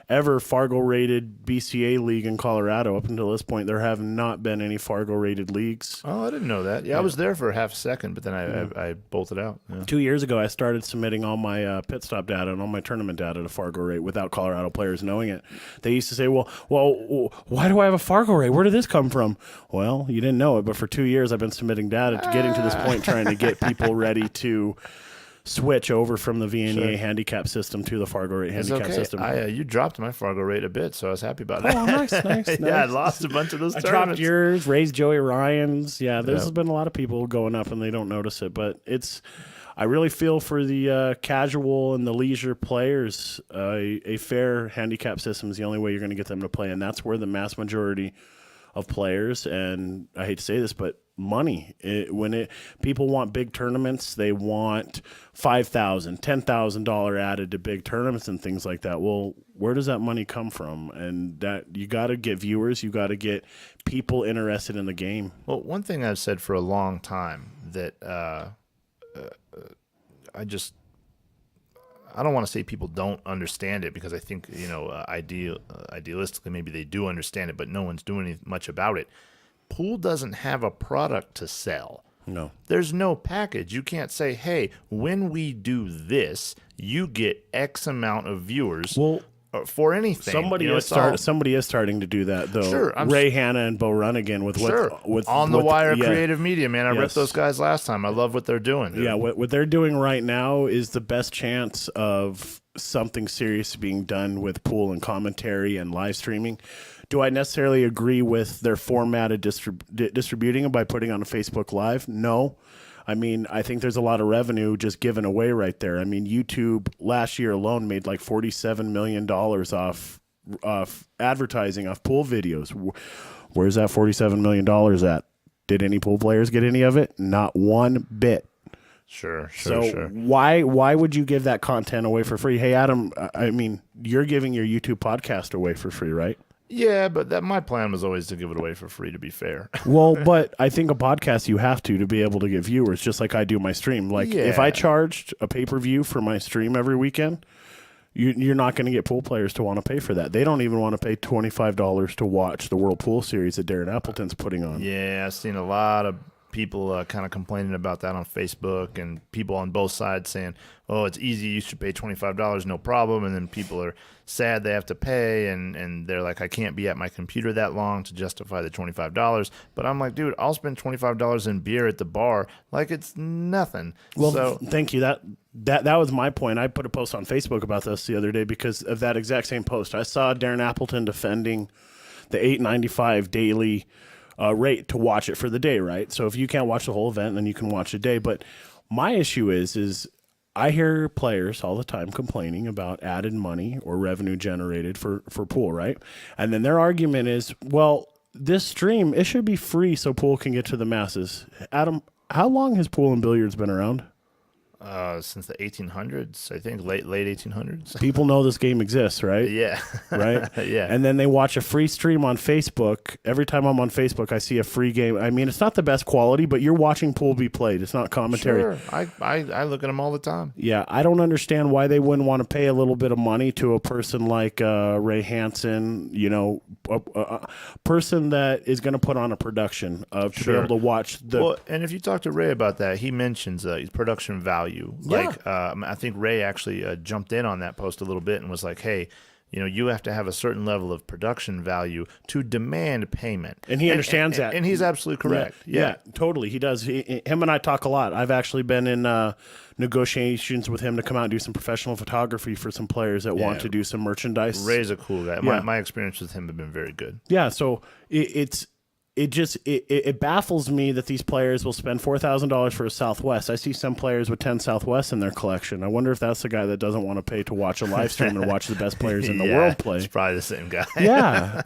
Speaker 2: ever Fargo-rated BCA league in Colorado. Up until this point, there have not been any Fargo-rated leagues.
Speaker 1: Oh, I didn't know that. Yeah, I was there for half a second, but then I bolted out. Yeah.
Speaker 2: 2 years ago, I started submitting all my pit stop data and all my tournament data to Fargo rate without Colorado players knowing it. They used to say, well, why do I have a Fargo rate? Where did this come from? Well, you didn't know it, but for 2 years, I've been submitting data to getting to this point, trying to get people ready to switch over from the VNEA handicap system to the Fargo rate handicap system.
Speaker 1: You dropped my Fargo rate a bit, so I was happy about that.
Speaker 2: Oh, nice.
Speaker 1: Yeah, I lost a bunch of those
Speaker 2: I
Speaker 1: tournaments.
Speaker 2: dropped yours, raised Joey Ryan's. Yeah, there's been a lot of people going up and they don't notice it, but I really feel for the casual and the leisure players. A fair handicap system is the only way you're going to get them to play, and that's where the mass majority of players, and I hate to say this, but money. People want big tournaments, they want $5,000, $10,000 added to big tournaments and things like that. Well, where does that money come from? And that you got to get viewers, you got to get people interested in the game.
Speaker 1: Well, one thing I've said for a long time that I don't want to say people don't understand it, because I think, idealistically maybe they do understand it, but no one's doing much about it. Pool doesn't have a product to sell.
Speaker 2: No.
Speaker 1: There's no package. You can't say, hey, when we do this, you get X amount of viewers.
Speaker 2: Well,
Speaker 1: for anything.
Speaker 2: Somebody is starting to do that, though.
Speaker 1: Sure,
Speaker 2: Ray Hanna and Bo Runnigan with
Speaker 1: On the Wire
Speaker 2: yeah.
Speaker 1: Creative Media, man. I ripped those guys last time. I love what they're doing.
Speaker 2: Yeah, what they're doing right now is the best chance of something serious being done with pool and commentary and live streaming. Do I necessarily agree with their formatted distributing it by putting on a Facebook Live? No. I mean, I think there's a lot of revenue just given away right there. I mean, YouTube last year alone made like $47 million off advertising off pool videos. Where's that $47 million at? Did any pool players get any of it? Not one bit.
Speaker 1: Sure.
Speaker 2: Why would you give that content away for free? Hey, Adam, I mean, you're giving your YouTube podcast away for free, right?
Speaker 1: Yeah, but my plan was always to give it away for free, to be fair.
Speaker 2: Well, but I think a podcast you have to be able to get viewers, just like I do my stream. Like if I charged a pay-per-view for my stream every weekend, you're not going to get pool players to want to pay for that. They don't even want to pay $25 to watch the World Pool Series that Darren Appleton's putting on.
Speaker 1: Yeah, I've seen a lot of people kind of complaining about that on Facebook, and people on both sides saying, oh, it's easy, you should pay $25, no problem. And then people are sad they have to pay, and they're like, I can't be at my computer that long to justify the $25. But I'm like, dude, I'll spend $25 in beer at the bar like it's nothing.
Speaker 2: Well, thank you. That was my point. I put a post on Facebook about this the other day because of that exact same post. I saw Darren Appleton defending the $8.95 daily rate to watch it for the day, right? So if you can't watch the whole event, then you can watch a day. But my issue is I hear players all the time complaining about added money or revenue generated for pool, right? And then their argument is, well, this stream, it should be free so pool can get to the masses. Adam, how long has pool and billiards been around?
Speaker 1: Since the 1800s, I think, late 1800s.
Speaker 2: People know this game exists, right?
Speaker 1: Yeah.
Speaker 2: Right?
Speaker 1: Yeah.
Speaker 2: And then they watch a free stream on Facebook. Every time I'm on Facebook, I see a free game. I mean, it's not the best quality, but you're watching pool be played. It's not commentary.
Speaker 1: Sure. I look at them all the time.
Speaker 2: Yeah, I don't understand why they wouldn't want to pay a little bit of money to a person like Ray Hansen, a person that is going to put on a production to be able to watch the...
Speaker 1: Well, and if you talk to Ray about that, he mentions production value. Like, I think Ray actually jumped in on that post a little bit and was like, hey, you have to have a certain level of production value to demand payment.
Speaker 2: And he understands that.
Speaker 1: And he's absolutely correct.
Speaker 2: Yeah, totally. He does. Him and I talk a lot. I've actually been in negotiations with him to come out and do some professional photography for some players that want to do some merchandise.
Speaker 1: Ray's a cool guy. Yeah. My experience with him have been very good.
Speaker 2: Yeah, so it baffles me that these players will spend $4,000 for a Southwest. I see some players with 10 Southwests in their collection. I wonder if that's the guy that doesn't want to pay to watch a live stream and watch the best players in the world play.
Speaker 1: It's probably the same guy.
Speaker 2: Yeah.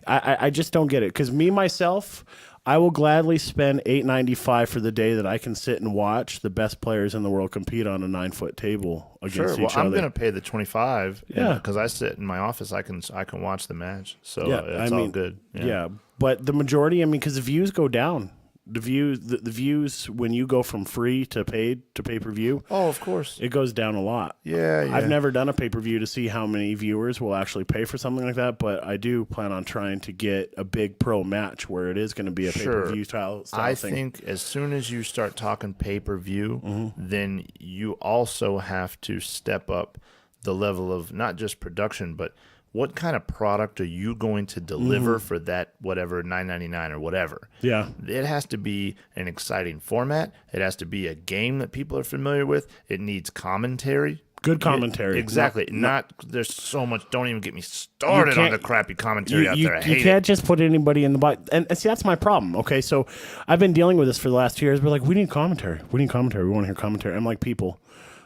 Speaker 2: I just don't get it. Because myself, I will gladly spend $8.95 for the day that I can sit and watch the best players in the world compete on a 9-foot table against each other.
Speaker 1: I'm going to pay the $25.
Speaker 2: Yeah,
Speaker 1: because I sit in my office, I can watch the match. So it's all good.
Speaker 2: Yeah, but the majority, because the views go down. the views when you go from free to paid to pay-per-view,
Speaker 1: Oh, of course.
Speaker 2: it goes down a lot.
Speaker 1: Yeah.
Speaker 2: I've never done a pay-per-view to see how many viewers will actually pay for something like that, but I do plan on trying to get a big pro match where it is going to be a pay-per-view style
Speaker 1: I
Speaker 2: thing.
Speaker 1: think as soon as you start talking pay-per-view, then you also have to step up the level of not just production, but what kind of product are you going to deliver for that whatever $9.99 or whatever?
Speaker 2: Yeah.
Speaker 1: It has to be an exciting format. It has to be a game that people are familiar with. It needs commentary.
Speaker 2: Good commentary.
Speaker 1: Exactly. Not there's so much. Don't even get me started on the crappy commentary out there. I hate
Speaker 2: you can't just put anybody in the box. And see, that's my problem. Okay, so I've been dealing with this for the last 2 years. We're like, we need commentary. We need commentary. We want to hear commentary. I'm like, people,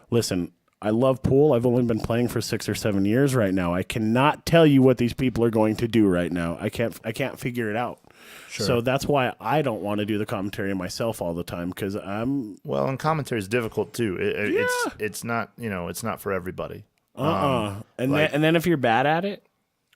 Speaker 2: listen, I love pool. I've only been playing for 6 or 7 years right now. I cannot tell you what these people are going to do right now. I can't figure it out. Sure. So that's why I don't want to do the commentary myself all the time because I'm.
Speaker 1: Well, and commentary is difficult too. It's not it's not for everybody.
Speaker 2: And then if you're bad at it.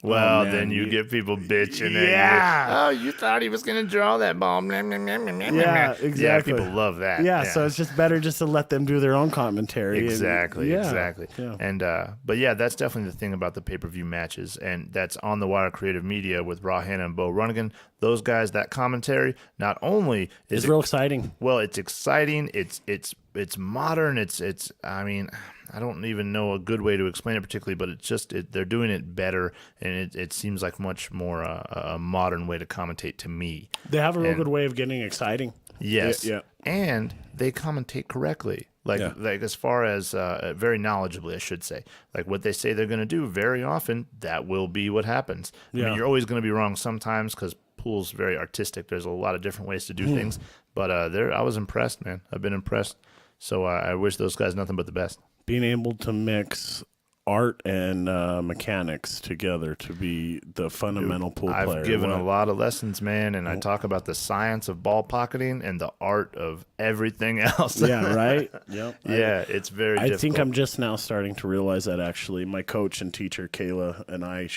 Speaker 1: Well, then you get people bitching.
Speaker 2: Yeah.
Speaker 1: You thought he was going to draw that ball.
Speaker 2: Yeah, exactly.
Speaker 1: Yeah, people love that.
Speaker 2: Yeah, so it's just better just to let them do their own commentary.
Speaker 1: Exactly. Yeah. And but yeah, that's definitely the thing about the pay-per-view matches, and that's on the Wire Creative Media with Raw Hanna and Bo Runnigan. Those guys, that commentary, not only is
Speaker 2: real exciting.
Speaker 1: Well, it's exciting. It's modern. It's. I mean, I don't even know a good way to explain it particularly, but it's just they're doing it better, and it seems like much more a modern way to commentate to me.
Speaker 2: They have a real good way of getting exciting.
Speaker 1: Yes.
Speaker 2: Yeah.
Speaker 1: And they commentate correctly. Like as far as very knowledgeably, I should say. Like what they say they're going to do, very often that will be what happens. I mean, you're always going to be wrong sometimes because pool's very artistic. There's a lot of different ways to do things. But I was impressed, man. I've been impressed. So I wish those guys nothing but the best.
Speaker 2: Being able to mix art and mechanics together to be the fundamental pool player.
Speaker 1: I've given a lot of lessons, man, and I talk about the science of ball pocketing and the art of everything else.
Speaker 2: Yeah, right? Yep.
Speaker 1: Yeah, it's very difficult.
Speaker 2: I think I'm just now starting to realize that, actually. My coach and teacher, Kayla, and I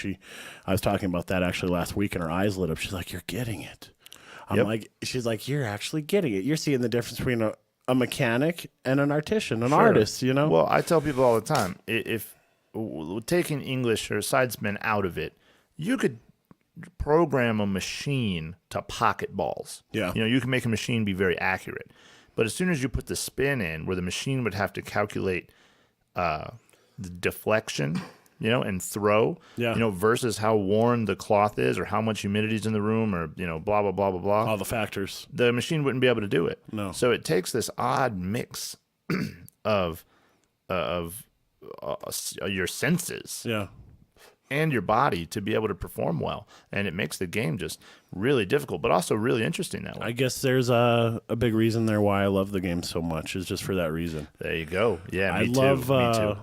Speaker 2: was talking about that actually last week, and her eyes lit up. She's like, you're getting it. She's like, you're actually getting it. You're seeing the difference between a mechanic and an artisan, an artist, you know?
Speaker 1: Well, I tell people all the time, if taking English or sidespin out of it, you could program a machine to pocket balls.
Speaker 2: Yeah.
Speaker 1: You can make a machine be very accurate. But as soon as you put the spin in, where the machine would have to calculate the deflection, and throw, versus how worn the cloth is or how much humidity is in the room or, blah, blah, blah, blah, blah.
Speaker 2: All the factors.
Speaker 1: The machine wouldn't be able to do it.
Speaker 2: No.
Speaker 1: So it takes this odd mix of your senses and your body to be able to perform well. And it makes the game just really difficult, but also really interesting that way.
Speaker 2: I guess there's a big reason there why I love the game so much is just for that reason.
Speaker 1: There you go. Yeah, me too.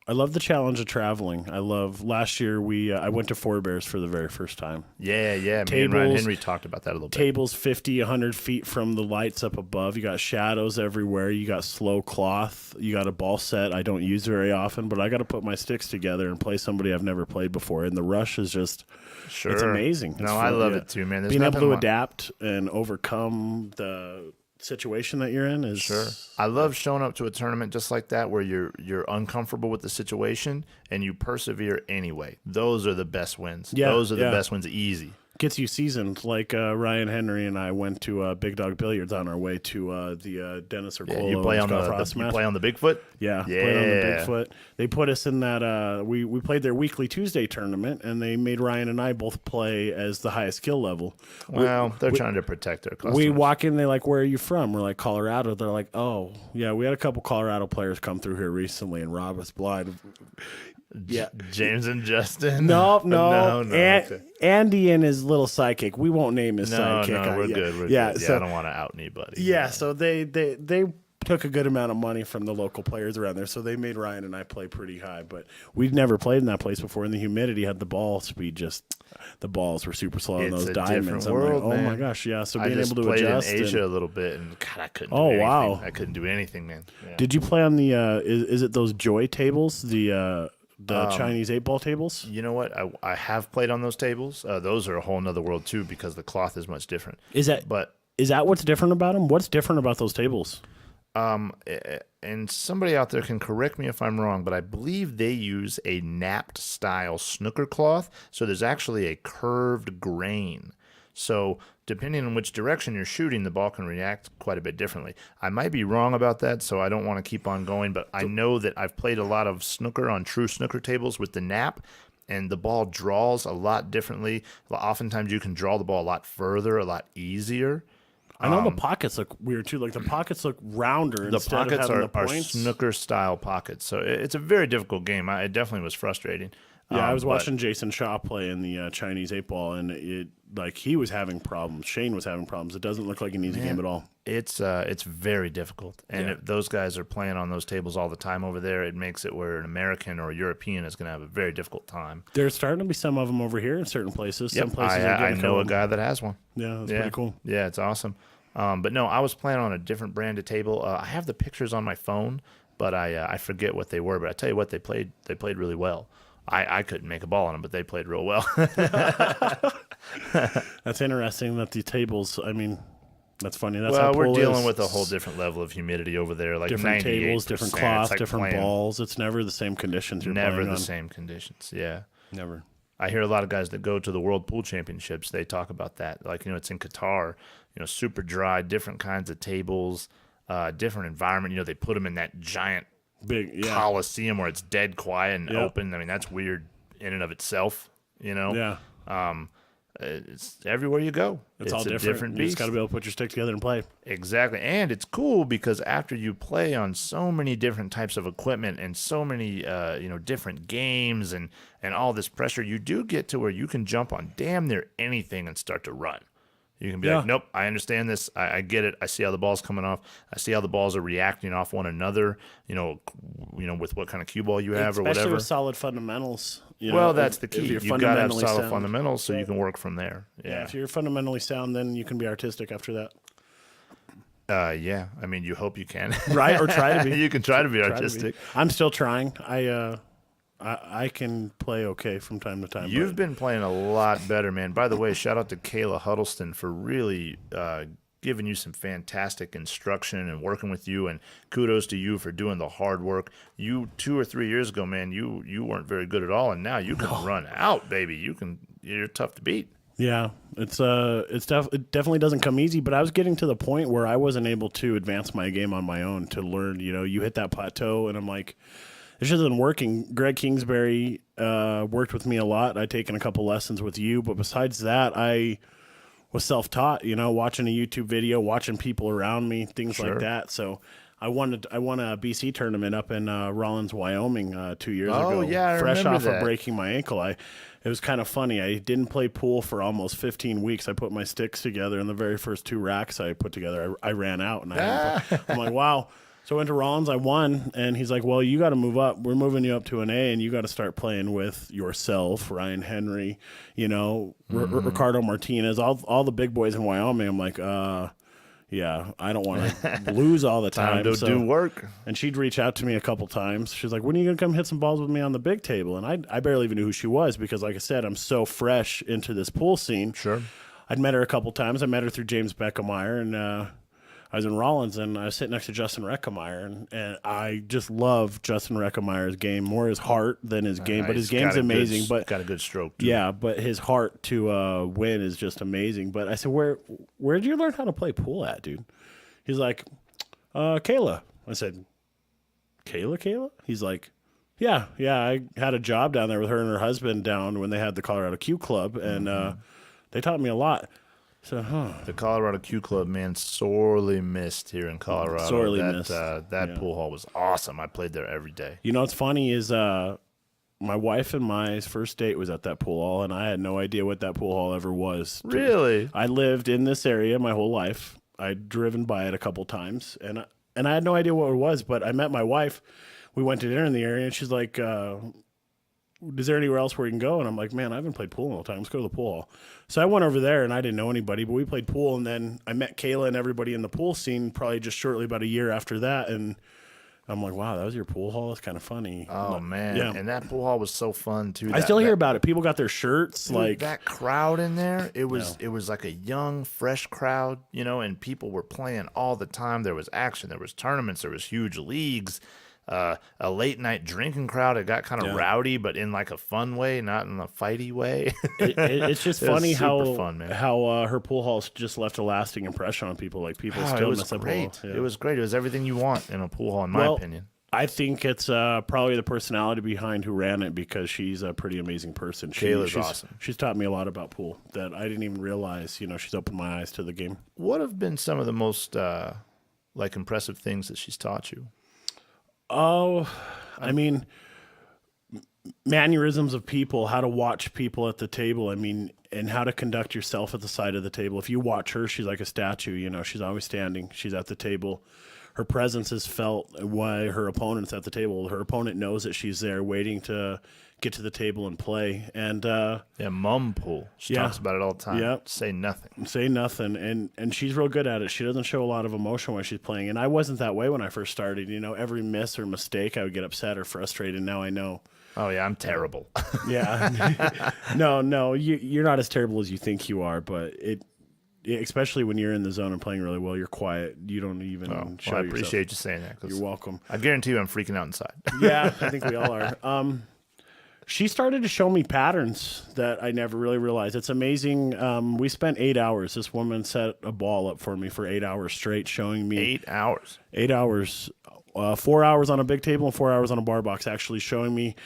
Speaker 2: I love the challenge of traveling. Last year I went to Four Bears for the very first time.
Speaker 1: Yeah. Me and Ryan Henry talked about that a little bit.
Speaker 2: Tables 50, 100 feet from the lights up above. You got shadows everywhere. You got slow cloth. You got a ball set I don't use very often, but I got to put my sticks together and play somebody I've never played before. And the rush is just, it's amazing.
Speaker 1: No, I love it too, man.
Speaker 2: Being able to adapt and overcome the situation that you're in is
Speaker 1: sure. I love showing up to a tournament just like that where you're uncomfortable with the situation and you persevere anyway. Those are the best wins. Those are the best wins, easy.
Speaker 2: Gets you seasoned. Like Ryan Henry and I went to Big Dog Billiards on our way to the Dennis Orcolo.
Speaker 1: You play on the Bigfoot?
Speaker 2: Yeah, played on the Bigfoot. They put us in that. We played their weekly Tuesday tournament, and they made Ryan and I both play as the highest skill level.
Speaker 1: Well, they're trying to protect their customers.
Speaker 2: We walk in, they're like, "Where are you from?" We're like, "Colorado." They're like, "Oh, yeah, we had a couple Colorado players come through here recently and rob us blind." Yeah,
Speaker 1: James and Justin.
Speaker 2: No.
Speaker 1: Okay.
Speaker 2: Andy and his little sidekick. We won't name his sidekick.
Speaker 1: No, we're good. We're good. So, I don't want to out anybody.
Speaker 2: Yeah, so they took a good amount of money from the local players around there, so they made Ryan and I play pretty high. But we'd never played in that place before, and the humidity had the ball speed the balls were super slow in those diamonds.
Speaker 1: World,
Speaker 2: I'm like, oh my gosh, yeah. So being able to adjust.
Speaker 1: I played in Asia a little bit, and God, I couldn't.
Speaker 2: Oh wow,
Speaker 1: I couldn't do anything, man. Yeah.
Speaker 2: Did you play on the? Is it those Joy tables? The Chinese 8-ball tables?
Speaker 1: You know what? I have played on those tables. Those are a whole nother world too because the cloth is much different.
Speaker 2: Is that?
Speaker 1: But
Speaker 2: Is that what's different about them? What's different about those tables?
Speaker 1: And somebody out there can correct me if I'm wrong, but I believe they use a napped style snooker cloth. So there's actually a curved grain. So depending on which direction you're shooting, the ball can react quite a bit differently. I might be wrong about that, so I don't want to keep on going, but I know that I've played a lot of snooker on true snooker tables with the nap, and the ball draws a lot differently. Oftentimes you can draw the ball a lot further, a lot easier.
Speaker 2: I know the pockets look weird too. Like the pockets look rounder.
Speaker 1: The
Speaker 2: instead
Speaker 1: pockets
Speaker 2: of having
Speaker 1: are,
Speaker 2: the
Speaker 1: are
Speaker 2: points.
Speaker 1: snooker style pockets, so it's a very difficult game. It definitely was frustrating.
Speaker 2: Yeah, I was
Speaker 1: but
Speaker 2: watching Jason Shaw play in the Chinese 8-ball, and he was having problems. Shane was having problems. It doesn't look like an easy game at all.
Speaker 1: It's very difficult, and if those guys are playing on those tables all the time over there, it makes it where an American or a European is going to have a very difficult time.
Speaker 2: There's starting to be some of them over here in certain places.
Speaker 1: Yep,
Speaker 2: Some places
Speaker 1: I know a guy that has one.
Speaker 2: Yeah, that's pretty cool.
Speaker 1: Yeah, it's awesome. But no, I was playing on a different branded table. I have the pictures on my phone, but I forget what they were. But I tell you what, they played really well. I couldn't make a ball on them, but they played real well.
Speaker 2: That's interesting that the tables, I mean, that's funny. That's
Speaker 1: well,
Speaker 2: how
Speaker 1: we're
Speaker 2: pool
Speaker 1: dealing
Speaker 2: is.
Speaker 1: with a whole different level of humidity over there, like
Speaker 2: different tables, different
Speaker 1: 98%.
Speaker 2: cloth,
Speaker 1: It's like
Speaker 2: different
Speaker 1: playing-
Speaker 2: balls. It's never the same conditions you're
Speaker 1: Never
Speaker 2: playing
Speaker 1: the
Speaker 2: on.
Speaker 1: same conditions. Yeah.
Speaker 2: Never.
Speaker 1: I hear a lot of guys that go to the World Pool Championships. They talk about that. Like, it's in Qatar, super dry, different kinds of tables, different environment. They put them in that giant
Speaker 2: Big,
Speaker 1: coliseum where it's dead quiet and
Speaker 2: Yep.
Speaker 1: open. I mean, that's weird in and of itself,
Speaker 2: Yeah.
Speaker 1: It's everywhere you go.
Speaker 2: It's all
Speaker 1: a
Speaker 2: different. You
Speaker 1: beast.
Speaker 2: just got to be able to put your stick together and play.
Speaker 1: Exactly. And it's cool because after you play on so many different types of equipment and so many different games and all this pressure, you do get to where you can jump on damn near anything and start to run. You can be like, nope, I understand this. I get it. I see how the ball's coming off. I see how the balls are reacting off one another, with what kind of cue ball you have or
Speaker 2: Especially
Speaker 1: whatever.
Speaker 2: with solid fundamentals.
Speaker 1: Well, that's the
Speaker 2: if
Speaker 1: key.
Speaker 2: you're
Speaker 1: You've got to have
Speaker 2: fundamentally
Speaker 1: solid
Speaker 2: sound.
Speaker 1: fundamentals so you can work from there.
Speaker 2: Yeah,
Speaker 1: Yeah.
Speaker 2: if you're fundamentally sound, then you can be artistic after that.
Speaker 1: Yeah. I mean, you hope you can.
Speaker 2: Right? Or try to be.
Speaker 1: You can try to be
Speaker 2: Try to
Speaker 1: artistic.
Speaker 2: I'm still trying. I can play okay from time to time.
Speaker 1: You've been playing a lot better, man. By the way, shout out to Kayla Huddleston for really giving you some fantastic instruction and working with you, and kudos to you for doing the hard work. You 2 or 3 years ago, man, you weren't very good at all, and now you can run out, baby. You're tough to beat.
Speaker 2: Yeah, it definitely doesn't come easy, but I was getting to the point where I wasn't able to advance my game on my own to learn. You hit that plateau, and I'm like, this isn't working. Greg Kingsbury worked with me a lot. I'd taken a couple lessons with you, but besides that, I was self-taught, watching a YouTube video, watching people around me, things like that. So I won a BC tournament up in Rollins, Wyoming 2 years ago.
Speaker 1: Oh, yeah, I
Speaker 2: fresh
Speaker 1: remember
Speaker 2: off
Speaker 1: that.
Speaker 2: of breaking my ankle. It was kind of funny. I didn't play pool for almost 15 weeks. I put my sticks together, and the very first 2 racks I put together, I ran out. And I'm like, wow. So I went to Rollins, I won, and he's like, well, you got to move up. We're moving you up to an A, and you got to start playing with yourself, Ryan Henry, Ricardo Martinez, all the big boys in Wyoming. I'm like, yeah, I don't want to lose all the time.
Speaker 1: Time to do work.
Speaker 2: And she'd reach out to me a couple times. She's like, when are you going to come hit some balls with me on the big table? And I barely even knew who she was because, like I said, I'm so fresh into this pool scene.
Speaker 1: Sure.
Speaker 2: I'd met her a couple times. I met her through James Beckemeyer, and I was in Rollins, and I was sitting next to Justin Reckemeyer, and I just love Justin Reckemeyer's game, more his heart than his game. But his game's amazing. But
Speaker 1: got a good stroke, too.
Speaker 2: yeah, but his heart to win is just amazing. But I said, where did you learn how to play pool at, dude? He's like, Kayla. I said, Kayla? He's like, yeah, I had a job down there with her and her husband down when they had the Colorado Q Club, and they taught me a lot. So,
Speaker 1: The Colorado Q Club, man, sorely missed here in Colorado.
Speaker 2: Sorely missed.
Speaker 1: That pool hall was awesome. I played there every day.
Speaker 2: You know what's funny is my wife and my first date was at that pool hall, and I had no idea what that pool hall ever was.
Speaker 1: Really?
Speaker 2: I lived in this area my whole life. I'd driven by it a couple times, and I had no idea what it was, but I met my wife. We went to dinner in the area, and she's like, is there anywhere else where we can go? And I'm like, man, I haven't played pool in a long time. Let's go to the pool hall. So I went over there, and I didn't know anybody, but we played pool, and then I met Kayla and everybody in the pool scene probably just shortly about a year after that, and I'm like, wow, that was your pool hall. It's kind of funny.
Speaker 1: Oh man,
Speaker 2: yeah.
Speaker 1: and that pool hall was so fun too.
Speaker 2: I still hear about it. People got their shirts
Speaker 1: dude,
Speaker 2: like
Speaker 1: that crowd in there. It was like a young, fresh crowd, and people were playing all the time. There was action. There was tournaments. There was huge leagues. A late night drinking crowd. It got kind of rowdy, but in like a fun way, not in a fighty way.
Speaker 2: It's just funny how
Speaker 1: fun, man.
Speaker 2: how her pool halls just left a lasting impression on people. Like people still miss the pool.
Speaker 1: It was great. It was everything you want in a pool hall, in my opinion.
Speaker 2: I think it's probably the personality behind who ran it, because she's a pretty amazing person.
Speaker 1: Kayla's awesome.
Speaker 2: She's taught me a lot about pool that I didn't even realize. She's opened my eyes to the game.
Speaker 1: What have been some of the most impressive things that she's taught you?
Speaker 2: Oh, I mean, mannerisms of people, how to watch people at the table. I mean, and how to conduct yourself at the side of the table. If you watch her, she's like a statue. She's always standing. She's at the table. Her presence is felt while her opponent's at the table. Her opponent knows that she's there waiting to get to the table and play. And
Speaker 1: mum pool. She talks about it all the time.
Speaker 2: Yeah.
Speaker 1: Say nothing.
Speaker 2: Say nothing. And she's real good at it. She doesn't show a lot of emotion when she's playing. And I wasn't that way when I first started. Every miss or mistake, I would get upset or frustrated. Now I know.
Speaker 1: Oh, yeah, I'm terrible.
Speaker 2: Yeah. No, you're not as terrible as you think you are, but especially when you're in the zone and playing really well, you're quiet. You don't even show yourself.
Speaker 1: I appreciate you saying that.
Speaker 2: You're welcome.
Speaker 1: I guarantee you I'm freaking out inside.
Speaker 2: Yeah, I think we all are. She started to show me patterns that I never really realized. It's amazing. We spent 8 hours. This woman set a ball up for me for 8 hours straight, showing me
Speaker 1: 8 hours.
Speaker 2: 8 hours. 4 hours on a big table and 4 hours on a bar box, actually showing me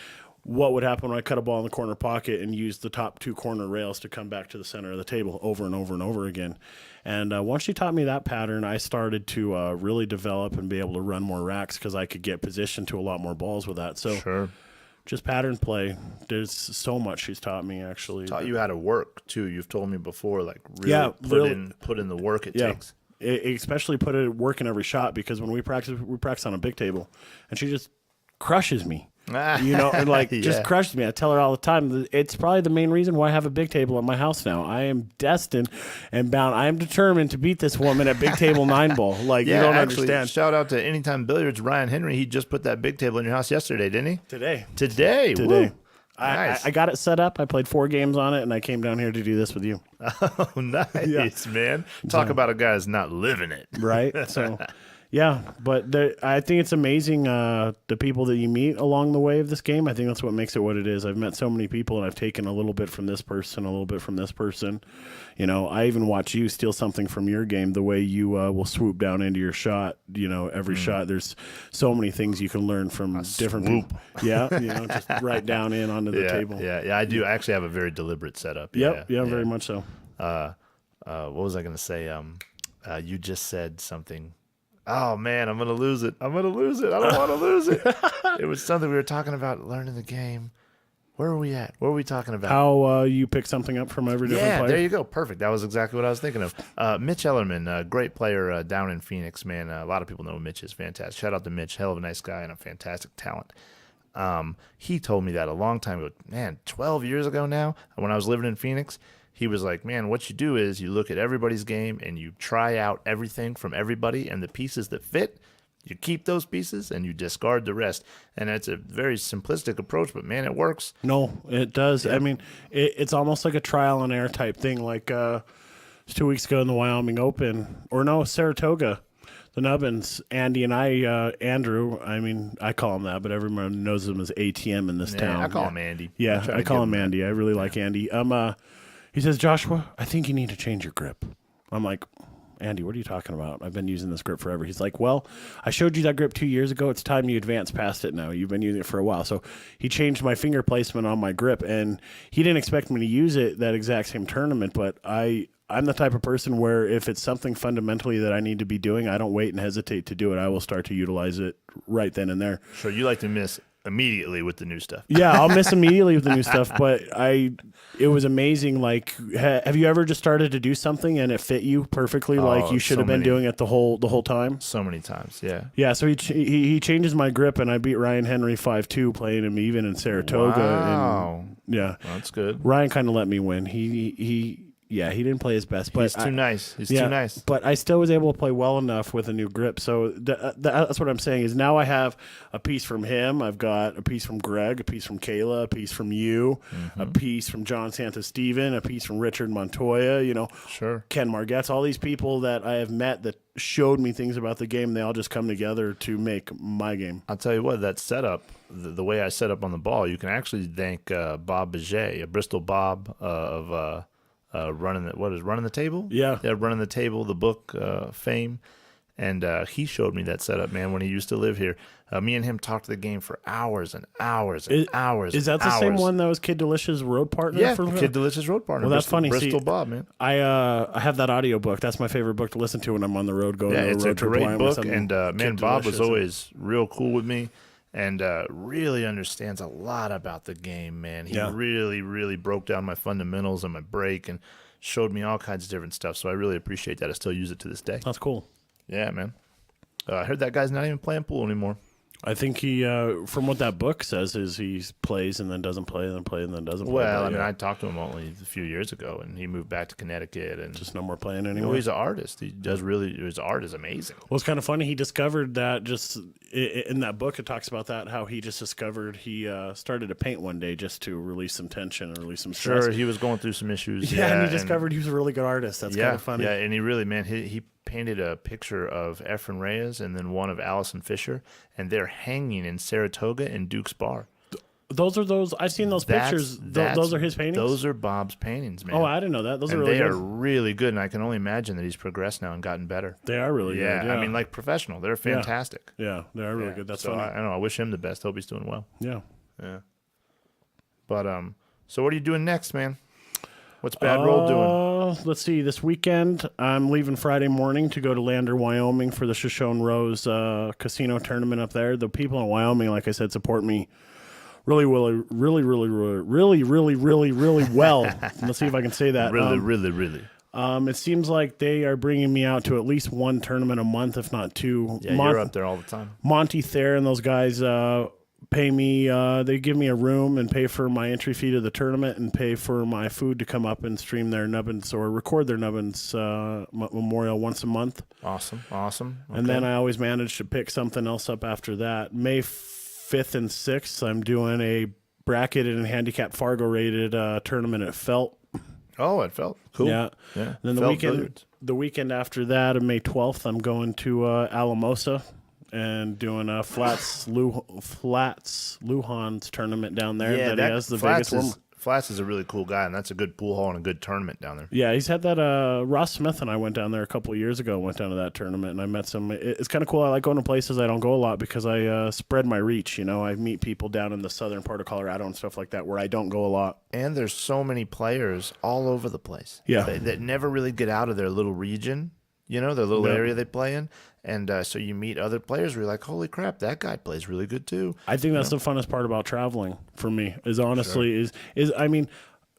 Speaker 2: what would happen when I cut a ball in the corner pocket and use the top two corner rails to come back to the center of the table over and over and over again. And once she taught me that pattern, I started to really develop and be able to run more racks, because I could get positioned to a lot more balls with that. So just pattern play. There's so much she's taught me, actually.
Speaker 1: Taught you how to work too. You've told me before, like really put in the work it takes.
Speaker 2: Especially put it work in every shot, because when we practice on a big table, and she just crushes me. Just crushes me. I tell her all the time, it's probably the main reason why I have a big table at my house now. I am destined and bound. I am determined to beat this woman at big table 9-ball. You don't understand.
Speaker 1: Shout out to Anytime Billiards, Ryan Henry. He just put that big table in your house yesterday, didn't he?
Speaker 2: Today.
Speaker 1: Woo.
Speaker 2: Nice. I got it set up. I played 4 games on it, and I came down here to do this with you.
Speaker 1: Oh, nice, man. Talk about a guy who's not living it.
Speaker 2: Right? So, yeah. But I think it's amazing, the people that you meet along the way of this game. I think that's what makes it what it is. I've met so many people, and I've taken a little bit from this person, a little bit from this person. I even watch you steal something from your game, the way you will swoop down into your shot. Every shot, there's so many things you can learn from different people. Yeah, just right down in onto the table.
Speaker 1: Yeah, I do. I actually have a very deliberate setup.
Speaker 2: Yep, very much so.
Speaker 1: What was I going to say? You just said something. Oh, man, I'm going to lose it. I don't want to lose it. It was something we were talking about, learning the game. Where are we at? What are we talking about?
Speaker 2: How you pick something up from every different player?
Speaker 1: Yeah, there you go. Perfect. That was exactly what I was thinking of. Mitch Ellerman, great player down in Phoenix, man. A lot of people know Mitch is fantastic. Shout out to Mitch. Hell of a nice guy and a fantastic talent. He told me that a long time ago, man, 12 years ago now, when I was living in Phoenix. He was like, man, what you do is you look at everybody's game and you try out everything from everybody, and the pieces that fit, you keep those pieces and you discard the rest. And it's a very simplistic approach, but man, it works.
Speaker 2: No, it does. Yeah. I mean, it's almost like a trial and error type thing. Like 2 weeks ago in the Wyoming Open, Saratoga, the Nubbins, Andy and I, Andrew, I mean, I call him that, but everyone knows him as ATM in this town.
Speaker 1: I call him Andy.
Speaker 2: Yeah, I call him Andy. I really like Andy. He says, Joshua, I think you need to change your grip. I'm like, Andy, what are you talking about? I've been using this grip forever. He's like, well, I showed you that grip 2 years ago. It's time you advance past it now. You've been using it for a while. So he changed my finger placement on my grip, and he didn't expect me to use it that exact same tournament, but I'm the type of person where if it's something fundamentally that I need to be doing, I don't wait and hesitate to do it. I will start to utilize it right then and there.
Speaker 1: So you like to miss immediately with the new stuff.
Speaker 2: Yeah, I'll miss immediately with the new stuff, but it was amazing. Like, have you ever just started to do something and it fit you perfectly? Like you should have been doing it the whole time.
Speaker 1: So many times, yeah.
Speaker 2: Yeah, so he changes my grip, and I beat Ryan Henry 5-2 playing him even in Saratoga.
Speaker 1: Wow.
Speaker 2: And, yeah,
Speaker 1: well, that's good.
Speaker 2: Ryan kind of let me win. He Yeah, he didn't play his best, but
Speaker 1: He's too nice. He's too nice.
Speaker 2: But I still was able to play well enough with a new grip. So that's what I'm saying is now I have a piece from him. I've got a piece from Greg, a piece from Kayla, a piece from you, a piece from John Santos-Steven, a piece from Richard Montoya,
Speaker 1: Sure.
Speaker 2: Ken Margetts, all these people that I have met that showed me things about the game. They all just come together to make my game.
Speaker 1: I'll tell you what, that setup, the way I set up on the ball, you can actually thank Bob Baget, a Bristol Bob of running the table?
Speaker 2: Yeah.
Speaker 1: Running the table, the book fame. And he showed me that setup, man, when he used to live here. Me and him talked the game for hours and hours and hours.
Speaker 2: Is that the same one that was Kid Delicious road partner?
Speaker 1: Yeah, Kid Delicious road partner.
Speaker 2: Well, that's funny.
Speaker 1: Bristol
Speaker 2: See,
Speaker 1: Bob, man.
Speaker 2: I have that audiobook. That's my favorite book to listen to when I'm on the road going to a road trip.
Speaker 1: It's a great book. And, man, Bob was
Speaker 2: Delicious.
Speaker 1: always real cool with me and really understands a lot about the game, man. He really, really broke down my fundamentals and my break and showed me all kinds of different stuff. So I really appreciate that. I still use it to this day.
Speaker 2: That's cool.
Speaker 1: Yeah, man. I heard that guy's not even playing pool anymore.
Speaker 2: I think he, from what that book says, is he plays and then doesn't play and then play and then doesn't play.
Speaker 1: Well, I mean, I talked to him only a few years ago, and he moved back to Connecticut, and
Speaker 2: just no more playing anymore.
Speaker 1: He's an artist. He does his art is amazing.
Speaker 2: Well, it's kind of funny. He discovered that just in that book. It talks about that how he just discovered he started to paint one day just to release some tension and release some stress.
Speaker 1: Sure, he was going through some issues.
Speaker 2: Yeah, and he discovered he was a really good artist. That's kind of funny.
Speaker 1: Yeah, and he really, man, he painted a picture of Efren Reyes and then one of Allison Fisher, and they're hanging in Saratoga and Duke's Bar.
Speaker 2: Those are those. I've seen those pictures. Those are his paintings?
Speaker 1: Those are Bob's paintings, man.
Speaker 2: Oh, I didn't know that. Those are really
Speaker 1: they
Speaker 2: good.
Speaker 1: are really good, and I can only imagine that he's progressed now and gotten better.
Speaker 2: They are really good. Yeah,
Speaker 1: I mean, like professional. They're fantastic.
Speaker 2: Yeah, they are really good. That's
Speaker 1: so
Speaker 2: funny.
Speaker 1: I don't know. I wish him the best. Hope he's doing well.
Speaker 2: Yeah.
Speaker 1: But so what are you doing next, man? What's Bad Roll doing?
Speaker 2: Let's see. This weekend, I'm leaving Friday morning to go to Lander, Wyoming for the Shoshone Rose casino tournament up there. The people in Wyoming, like I said, support me really well. Let's see if I can say that.
Speaker 1: Really.
Speaker 2: It seems like they are bringing me out to at least one tournament a month, if not two.
Speaker 1: Yeah, you're up there all the time.
Speaker 2: Monty Thayer and those guys pay me. They give me a room and pay for my entry fee to the tournament and pay for my food to come up and stream their nubbins or record their nubbins memorial once a month.
Speaker 1: Awesome. Okay.
Speaker 2: And then I always manage to pick something else up after that. May 5th and 6th, I'm doing a bracketed and handicap Fargo rated tournament at Felt.
Speaker 1: Oh, it felt cool.
Speaker 2: Yeah. And then the weekend after that, of May 12th, I'm going to Alamosa and doing a Flats Lujan's tournament down there that he has the Vegas one.
Speaker 1: Flats is a really cool guy, and that's a good pool hall and a good tournament down there.
Speaker 2: Yeah, he's had that. Ross Smith and I went down there a couple of years ago. Went down to that tournament, and I met some. It's kind of cool. I like going to places I don't go a lot because I spread my reach. I meet people down in the southern part of Colorado and stuff like that where I don't go a lot.
Speaker 1: And there's so many players all over the place.
Speaker 2: Yeah,
Speaker 1: that never really get out of their little region. Their little area they play in. And so you meet other players where you're like, holy crap, that guy plays really good too.
Speaker 2: I think that's the funnest part about traveling for me is honestly is I mean,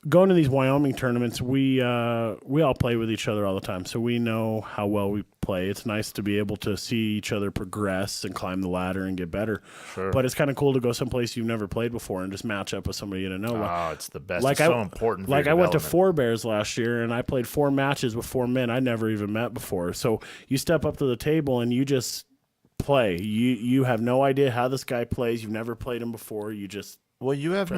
Speaker 2: going to these Wyoming tournaments, we all play with each other all the time. So we know how well we play. It's nice to be able to see each other progress and climb the ladder and get better.
Speaker 1: Sure.
Speaker 2: But it's kind of cool to go someplace you've never played before and just match up with somebody you don't know.
Speaker 1: Oh, it's the best. It's so important.
Speaker 2: I went to Four Bears last year and I played 4 matches with 4 men I never even met before. So you step up to the table and you just play. You have no idea how this guy plays. You've never played him before. You just
Speaker 1: you have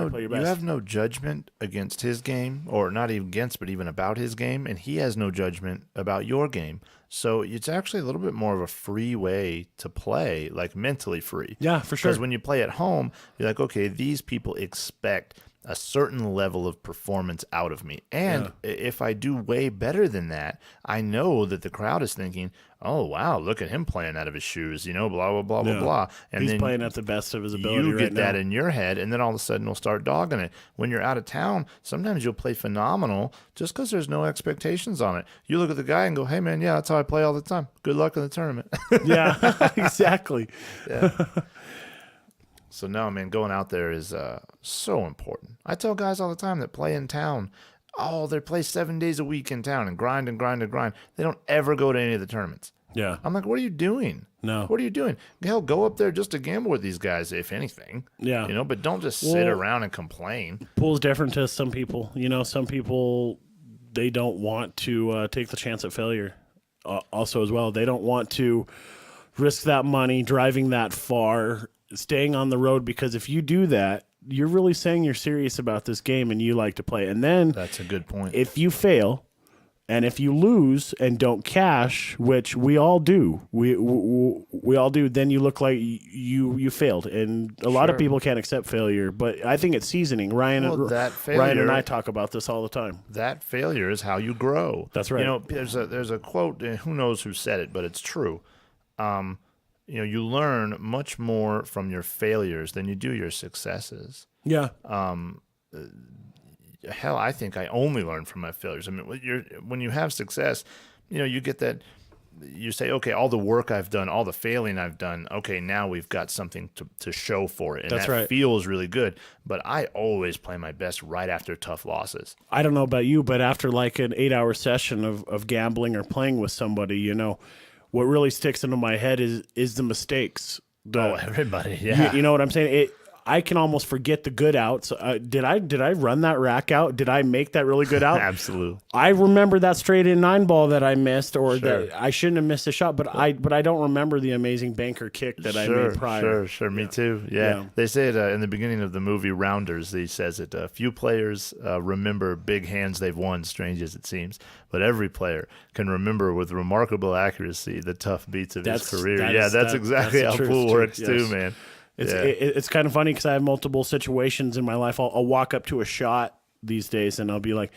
Speaker 1: no judgment against his game, or not even against, but even about his game, and he has no judgment about your game. So it's actually a little bit more of a free way to play, like mentally free.
Speaker 2: Yeah, for sure.
Speaker 1: Because when you play at home, you're like, okay, these people expect a certain level of performance out of me. And if I do way better than that, I know that the crowd is thinking, oh, wow, look at him playing out of his shoes, blah, blah, blah, blah, blah. And
Speaker 2: he's
Speaker 1: then
Speaker 2: playing at the best of his ability
Speaker 1: you get that in your head, and then all of a sudden we'll start dogging it. When you're out of town, sometimes you'll play phenomenal just because there's no expectations on it. You look at the guy and go, hey, man, yeah, that's how I play all the time. Good luck in the tournament.
Speaker 2: Yeah, exactly.
Speaker 1: Yeah. So no, man, going out there is so important. I tell guys all the time that play in town, they play 7 days a week in town and grind and grind and grind. They don't ever go to any of the tournaments.
Speaker 2: Yeah.
Speaker 1: I'm like, what are you doing?
Speaker 2: No.
Speaker 1: What are you doing? Hell, go up there just to gamble with these guys, if anything.
Speaker 2: Yeah.
Speaker 1: But don't just sit around and complain.
Speaker 2: Pool's different to some people. Some people they don't want to take the chance at failure. Also, as well, they don't want to risk that money, driving that far, staying on the road, because if you do that, you're really saying you're serious about this game and you like to play. And then
Speaker 1: That's a good point.
Speaker 2: if you fail and if you lose and don't cash, which we all do, we all do, then you look like you failed. And a lot of people can't accept failure, but I think it's seasoning. Ryan and I talk about this all the time.
Speaker 1: That failure is how you grow.
Speaker 2: That's right.
Speaker 1: You know, there's a quote, who knows who said it, but it's true. You know, you learn much more from your failures than you do your successes.
Speaker 2: Yeah.
Speaker 1: Hell, I think I only learn from my failures. I mean, when you have success, you know, you get that, you say, okay, all the work I've done, all the failing I've done, okay, now we've got something to show for it. And
Speaker 2: That's
Speaker 1: that
Speaker 2: right.
Speaker 1: feels really good. But I always play my best right after tough losses.
Speaker 2: I don't know about you, but after like an 8-hour session of gambling or playing with somebody, you know, what really sticks into my head is the mistakes.
Speaker 1: Everybody, yeah.
Speaker 2: You know what I'm saying? I can almost forget the good outs. Did I run that rack out? Did I make that really good out?
Speaker 1: Absolutely.
Speaker 2: I remember that straight in 9 ball that I missed, or
Speaker 1: Sure.
Speaker 2: that I shouldn't have missed a shot. But I don't remember the amazing banker kick that I made prior.
Speaker 1: Sure. Me too. Yeah. They say it in the beginning of the movie Rounders. He says it. Few players remember big hands they've won, strange as it seems, but every player can remember with remarkable accuracy the tough beats of his career. That's exactly how pool works too, man.
Speaker 2: It's kind of funny because I have multiple situations in my life. I'll walk up to a shot these days and I'll be like,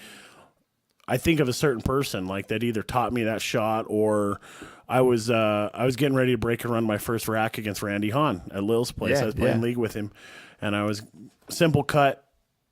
Speaker 2: I think of a certain person like that either taught me that shot, or I was getting ready to break and run my first rack against Randy Hahn at Lil's place. I was playing league with him, and I was simple cut,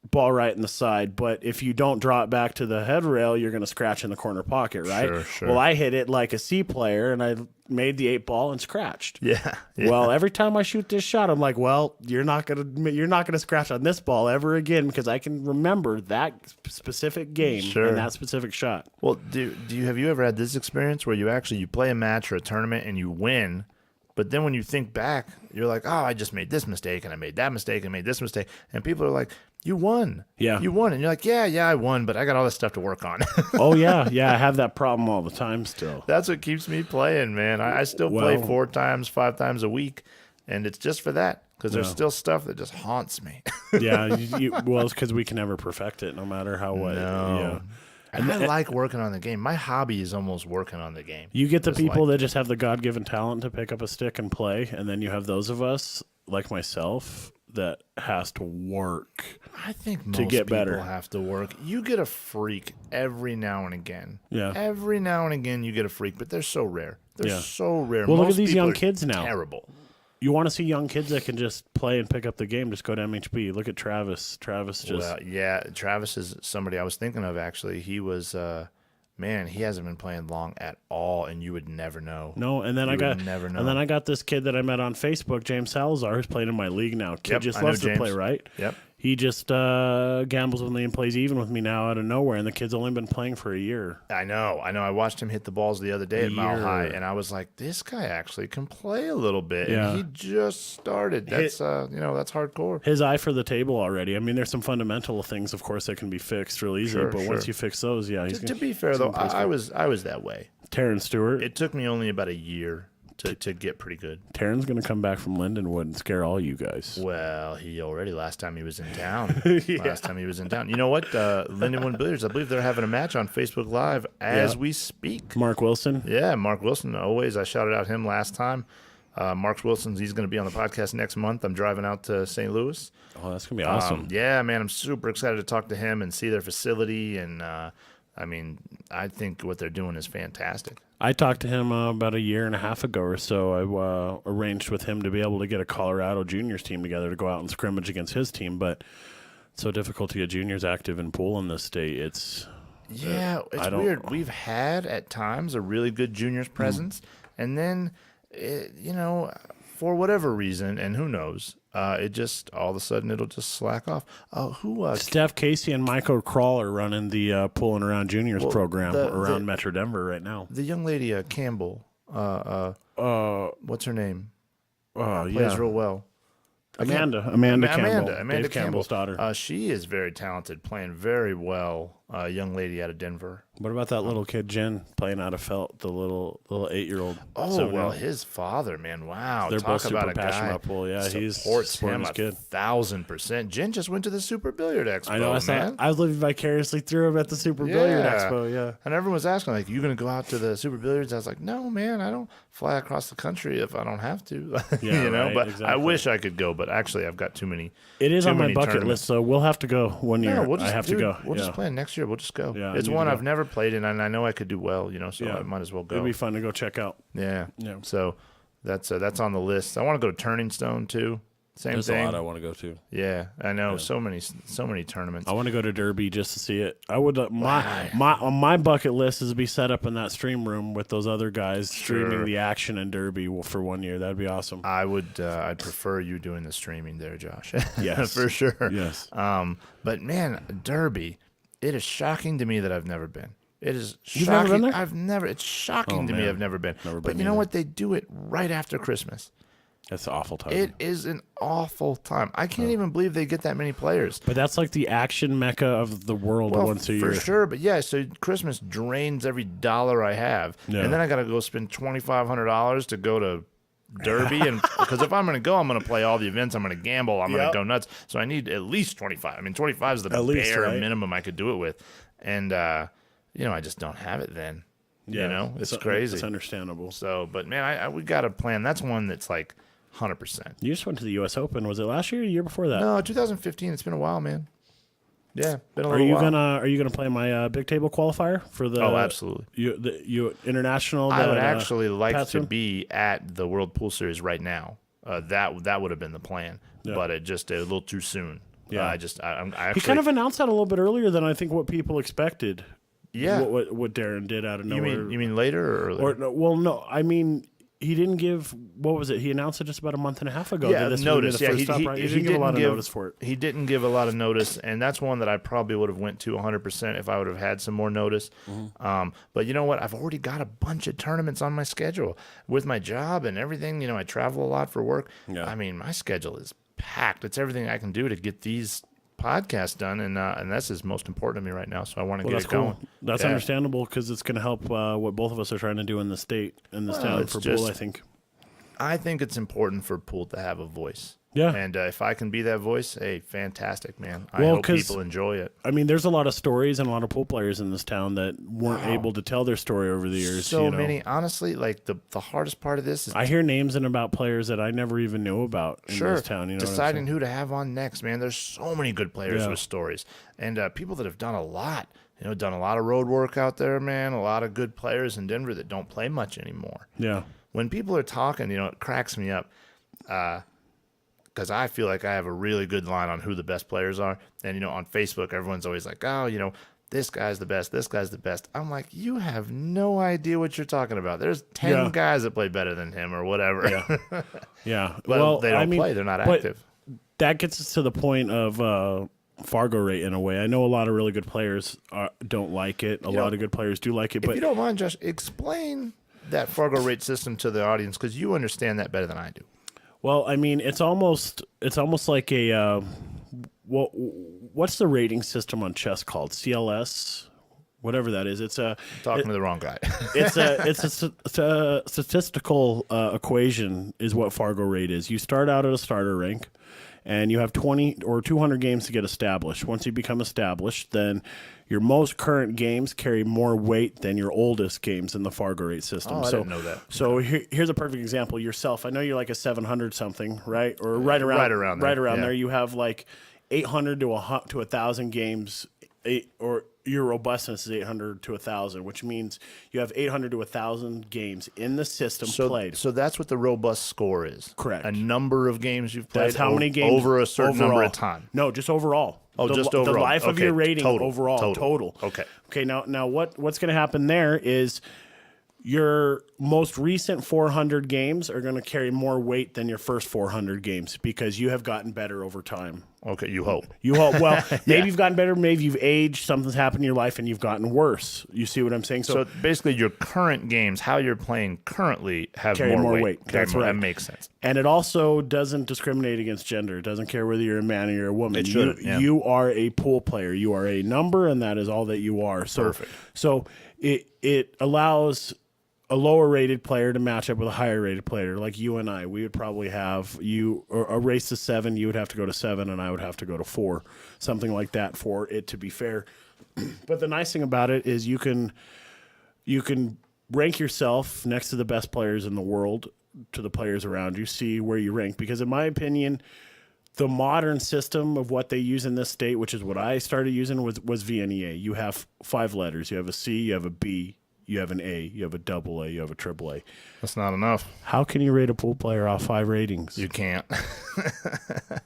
Speaker 2: ball right in the side. But if you don't draw it back to the head rail, you're going to scratch in the corner pocket, right?
Speaker 1: Sure.
Speaker 2: Well, I hit it like a C player, and I made the 8 ball and scratched.
Speaker 1: Yeah.
Speaker 2: Well, every time I shoot this shot, I'm like, well, you're not gonna scratch on this ball ever again, because I can remember that specific game and that specific shot.
Speaker 1: Well, have you ever had this experience where you play a match or a tournament and you win, but then when you think back, you're like, oh, I just made this mistake and I made that mistake and made this mistake, and people are like, you won.
Speaker 2: Yeah.
Speaker 1: You won. And you're like, yeah, I won, but I got all this stuff to work on.
Speaker 2: Oh, yeah. I have that problem all the time still.
Speaker 1: That's what keeps me playing, man. I still play 4 times, 5 times a week, and it's just for that, because there's still stuff that just haunts me.
Speaker 2: Yeah. Well, it's because we can never perfect it, no matter how what.
Speaker 1: No.
Speaker 2: Yeah.
Speaker 1: And I like working on the game. My hobby is almost working on the game.
Speaker 2: You get the people that just have the God-given talent to pick up a stick and play, and then you have those of us, like myself, that has to work.
Speaker 1: I think most
Speaker 2: to get
Speaker 1: people
Speaker 2: better.
Speaker 1: have to work. You get a freak every now and again.
Speaker 2: Yeah.
Speaker 1: Every now and again you get a freak, but they're so rare. They're so rare.
Speaker 2: Well,
Speaker 1: most
Speaker 2: look at these
Speaker 1: people
Speaker 2: young
Speaker 1: are
Speaker 2: kids now.
Speaker 1: Terrible.
Speaker 2: You want to see young kids that can just play and pick up the game, just go to MHB. Look at Travis. Travis just...
Speaker 1: Well, yeah, Travis is somebody I was thinking of, actually. He was... Man, he hasn't been playing long at all, and you would never know.
Speaker 2: No, and then I got this kid that I met on Facebook, James Salazar, who's playing in my league now. Kid just loves to play, right?
Speaker 1: Yep.
Speaker 2: He just gambles with me and plays even with me now out of nowhere, and the kid's only been playing for a year.
Speaker 1: I know. I watched him hit the balls the other day at Mile High, and I was like, this guy actually can play a little bit.
Speaker 2: Yeah.
Speaker 1: And he just started. That's that's hardcore.
Speaker 2: His eye for the table already. I mean, there's some fundamental things, of course, that can be fixed real easy, but once you fix those, he's
Speaker 1: to be fair though, I was that way.
Speaker 2: Terrence Stewart.
Speaker 1: It took me only about a year to get pretty good.
Speaker 2: Terran's going to come back from Lindenwood and scare all you guys.
Speaker 1: Well, he already last time he was in town. Last time he was in town. You know what? Lindenwood Billiards, I believe they're having a match on Facebook Live as we speak.
Speaker 2: Mark Wilson?
Speaker 1: Yeah, Mark Wilson. Always. I shouted out him last time. Mark Wilson, he's going to be on the podcast next month. I'm driving out to St. Louis.
Speaker 2: Oh, that's going to be awesome.
Speaker 1: Yeah, man, I'm super excited to talk to him and see their facility. And, I think what they're doing is fantastic.
Speaker 2: I talked to him about a year and a half ago or so. I arranged with him to be able to get a Colorado juniors team together to go out and scrimmage against his team, but it's so difficult to get juniors active in pool in this state. It's
Speaker 1: weird. We've had at times a really good juniors presence, and then, for whatever reason, and who knows, it just all of a sudden it'll just slack off.
Speaker 2: Steph Casey and Michael Kroll are running the Pulling Around Juniors program around Metro Denver right now.
Speaker 1: The young lady Campbell, what's her name? Plays real well.
Speaker 2: Amanda Campbell.
Speaker 1: Amanda
Speaker 2: Dave Campbell's daughter.
Speaker 1: She is very talented, playing very well young lady out of Denver.
Speaker 2: What about that little kid, Jen, playing out of Felt, the little 8-year-old?
Speaker 1: Oh, well, his father, man, wow.
Speaker 2: They're
Speaker 1: Talk
Speaker 2: both
Speaker 1: about
Speaker 2: super
Speaker 1: a
Speaker 2: passionate
Speaker 1: guy
Speaker 2: about pool. Yeah, he's
Speaker 1: supports
Speaker 2: supporting
Speaker 1: him
Speaker 2: his kid.
Speaker 1: 1,000%. Jen just went to the Super Billiard Expo,
Speaker 2: I know.
Speaker 1: man.
Speaker 2: I was living vicariously through him at the Super Billiard Expo. Yeah.
Speaker 1: And everyone was asking, like, you going to go out to the Super Billiards? I was like, no, man, I don't fly across the country if I don't have to.
Speaker 2: Yeah,
Speaker 1: you know,
Speaker 2: right,
Speaker 1: but
Speaker 2: exactly.
Speaker 1: I wish I could go, but actually I've got too many.
Speaker 2: It is
Speaker 1: too
Speaker 2: on my
Speaker 1: many
Speaker 2: bucket
Speaker 1: tournaments.
Speaker 2: list, so we'll have to go one year.
Speaker 1: No, we'll just,
Speaker 2: I have
Speaker 1: dude,
Speaker 2: to go.
Speaker 1: We'll
Speaker 2: yeah.
Speaker 1: just plan next year. We'll just go.
Speaker 2: Yeah, I
Speaker 1: It's
Speaker 2: need
Speaker 1: one
Speaker 2: to go.
Speaker 1: I've never played in, and I know I could do well, so
Speaker 2: Yeah.
Speaker 1: I might as well go.
Speaker 2: It'd be fun to go check out.
Speaker 1: Yeah.
Speaker 2: Yeah.
Speaker 1: So that's on the list. I want to go to Turning Stone too. Same
Speaker 3: There's
Speaker 1: thing.
Speaker 3: a lot I want to go to.
Speaker 1: Yeah, I know. So many tournaments.
Speaker 2: I want to go to Derby just to see it. I would on my bucket list is to be set up in that stream room with those other guys streaming the action in Derby for 1 year. That'd be awesome.
Speaker 1: I would. I'd prefer you doing the streaming there, Josh.
Speaker 2: Yes.
Speaker 1: for sure.
Speaker 2: Yes.
Speaker 1: But man, Derby, it is shocking to me that I've never been. It is shocking.
Speaker 2: You've never been there?
Speaker 1: I've never. It's shocking to me.
Speaker 2: man.
Speaker 1: I've never been.
Speaker 2: Never
Speaker 1: but
Speaker 2: been
Speaker 1: you know
Speaker 2: either.
Speaker 1: what? They do it right after Christmas.
Speaker 2: That's an awful time.
Speaker 1: It is an awful time. I can't even believe they get that many players.
Speaker 2: But that's like the action mecca of the world once a year.
Speaker 1: For sure, but yeah, so Christmas drains every dollar I have,
Speaker 2: Yeah.
Speaker 1: and then I got to go spend $2,500 to go to Derby, and because if I'm going to go, I'm going to play all the events, I'm going to gamble, I'm going to go nuts. So I need at least 25. I mean, 25 is the
Speaker 2: At least,
Speaker 1: bare
Speaker 2: right?
Speaker 1: minimum I could do it with, and I just don't have it then.
Speaker 2: Yeah.
Speaker 1: It's crazy.
Speaker 2: It's understandable.
Speaker 1: So, but man, we got a plan. That's one that's like 100%.
Speaker 2: You just went to the U.S. Open. Was it last year or the year before that?
Speaker 1: No, 2015. It's been a while, man. Yeah, been a
Speaker 2: Are
Speaker 1: little
Speaker 2: you
Speaker 1: while.
Speaker 2: are you gonna play my big table qualifier for the?
Speaker 1: Oh, absolutely.
Speaker 2: You international.
Speaker 1: I would
Speaker 2: that,
Speaker 1: actually like
Speaker 2: Pat's
Speaker 1: to
Speaker 2: in?
Speaker 1: be at the World Pool Series right now. That would have been the plan, but it just a little too soon.
Speaker 2: Yeah.
Speaker 1: I actually
Speaker 2: He kind of announced that a little bit earlier than I think what people expected.
Speaker 1: yeah.
Speaker 2: What Darren did out of
Speaker 1: You
Speaker 2: nowhere.
Speaker 1: mean later or earlier?
Speaker 2: Or no, well, no. I mean, he didn't give. What was it? He announced it just about a month and a half ago.
Speaker 1: yeah,
Speaker 2: that this would be
Speaker 1: notice.
Speaker 2: the
Speaker 1: Yeah,
Speaker 2: first stop, right? He didn't give a lot of notice for it.
Speaker 1: He didn't give a lot of notice, and that's one that I probably would have went to 100% if I would have had some more notice. But you know what? I've already got a bunch of tournaments on my schedule with my job and everything. I travel a lot for work.
Speaker 2: Yeah.
Speaker 1: I mean, my schedule is packed. It's everything I can do to get these podcasts done, and this is most important to me right now. So I want to get
Speaker 2: That's
Speaker 1: it
Speaker 2: cool.
Speaker 1: going.
Speaker 2: That's
Speaker 1: Yeah.
Speaker 2: understandable because it's going to help what both of us are trying to do in the state, in this town
Speaker 1: it's
Speaker 2: for
Speaker 1: just-
Speaker 2: pool. I think.
Speaker 1: I think it's important for pool to have a voice.
Speaker 2: Yeah.
Speaker 1: And if I can be that voice, hey, fantastic, man. I
Speaker 2: Well,
Speaker 1: hope
Speaker 2: 'cause-
Speaker 1: people enjoy it.
Speaker 2: I mean, there's a lot of stories and a lot of pool players in this town that weren't able to tell their story over the years.
Speaker 1: So
Speaker 2: you know?
Speaker 1: many. Honestly, like the hardest part of this is
Speaker 2: I hear names and about players that I never even knew about in this town. You know,
Speaker 1: deciding who to have on next, man. There's so many good players
Speaker 2: Yeah.
Speaker 1: with stories, and people that have done a lot. Done a lot of road work out there, man. A lot of good players in Denver that don't play much anymore.
Speaker 2: Yeah.
Speaker 1: When people are talking, it cracks me up. Because I feel like I have a really good line on who the best players are. And, on Facebook, everyone's always like, oh, this guy's the best, this guy's the best. I'm like, you have no idea what you're talking about. There's 10 guys that play better than him or whatever.
Speaker 2: Yeah. Yeah.
Speaker 1: But
Speaker 2: well,
Speaker 1: they don't play. They're not
Speaker 2: but
Speaker 1: active.
Speaker 2: That gets us to the point of Fargo rate in a way. I know a lot of really good players don't like it. A lot of good players do like it.
Speaker 1: If
Speaker 2: But
Speaker 1: you don't mind, Josh, explain that Fargo rate system to the audience because you understand that better than I do.
Speaker 2: well, I mean, it's almost like a what's the rating system on chess called? CLS, whatever that is. It's
Speaker 1: Talking to the wrong guy.
Speaker 2: it's a statistical equation is what Fargo rate is. You start out at a starter rank, and you have 20 or 200 games to get established. Once you become established, then your most current games carry more weight than your oldest games in the Fargo rate system.
Speaker 1: Oh, I didn't know that.
Speaker 2: So here's a perfect example. Yourself, I know you're like a 700 something, right? Or right around
Speaker 1: there, yeah.
Speaker 2: there. You have like 800 to 1,000 games, or your robustness is 800 to 1,000, which means you have 800 to 1,000 games in the system played.
Speaker 1: So that's what the robust score is.
Speaker 2: Correct.
Speaker 1: A number of games you've played.
Speaker 2: That's how many games
Speaker 1: over a certain number
Speaker 2: overall.
Speaker 1: of time.
Speaker 2: No, just overall.
Speaker 1: Oh, just
Speaker 2: The
Speaker 1: overall.
Speaker 2: life of
Speaker 1: Okay,
Speaker 2: your rating
Speaker 1: total,
Speaker 2: overall.
Speaker 1: total. Okay.
Speaker 2: Okay. Now what's going to happen there is your most recent 400 games are going to carry more weight than your first 400 games because you have gotten better over time.
Speaker 1: Okay, you hope.
Speaker 2: You hope. Well, maybe you've gotten better. Maybe you've aged. Something's happened in your life, and you've gotten worse. You see what I'm saying?
Speaker 1: So basically, your current games, how you're playing currently, have
Speaker 2: carry more weight.
Speaker 1: Carry
Speaker 2: That's
Speaker 1: more.
Speaker 2: right.
Speaker 1: That makes sense.
Speaker 2: And it also doesn't discriminate againt gender. It doesn't care whether you're a man or you're a woman.
Speaker 1: It shouldn't,
Speaker 2: You are a pool player. You are a number, and that is all that you are. So,
Speaker 1: Perfect.
Speaker 2: So it allows a lower rated player to match up with a higher rated player. Like you and I, we would probably have a race to 7. You would have to go to 7, and I would have to go to 4, something like that for it to be fair. But the nice thing about it is you can rank yourself next to the best players in the world, to the players around you, see where you rank. Because in my opinion, the modern system of what they use in this state, which is what I started using, was VNEA. You have 5 letters. You have a C, you have a B, you have an A, you have a double A, you have a triple A.
Speaker 1: That's not enough.
Speaker 2: How can you rate a pool player off 5 ratings?
Speaker 1: You can't.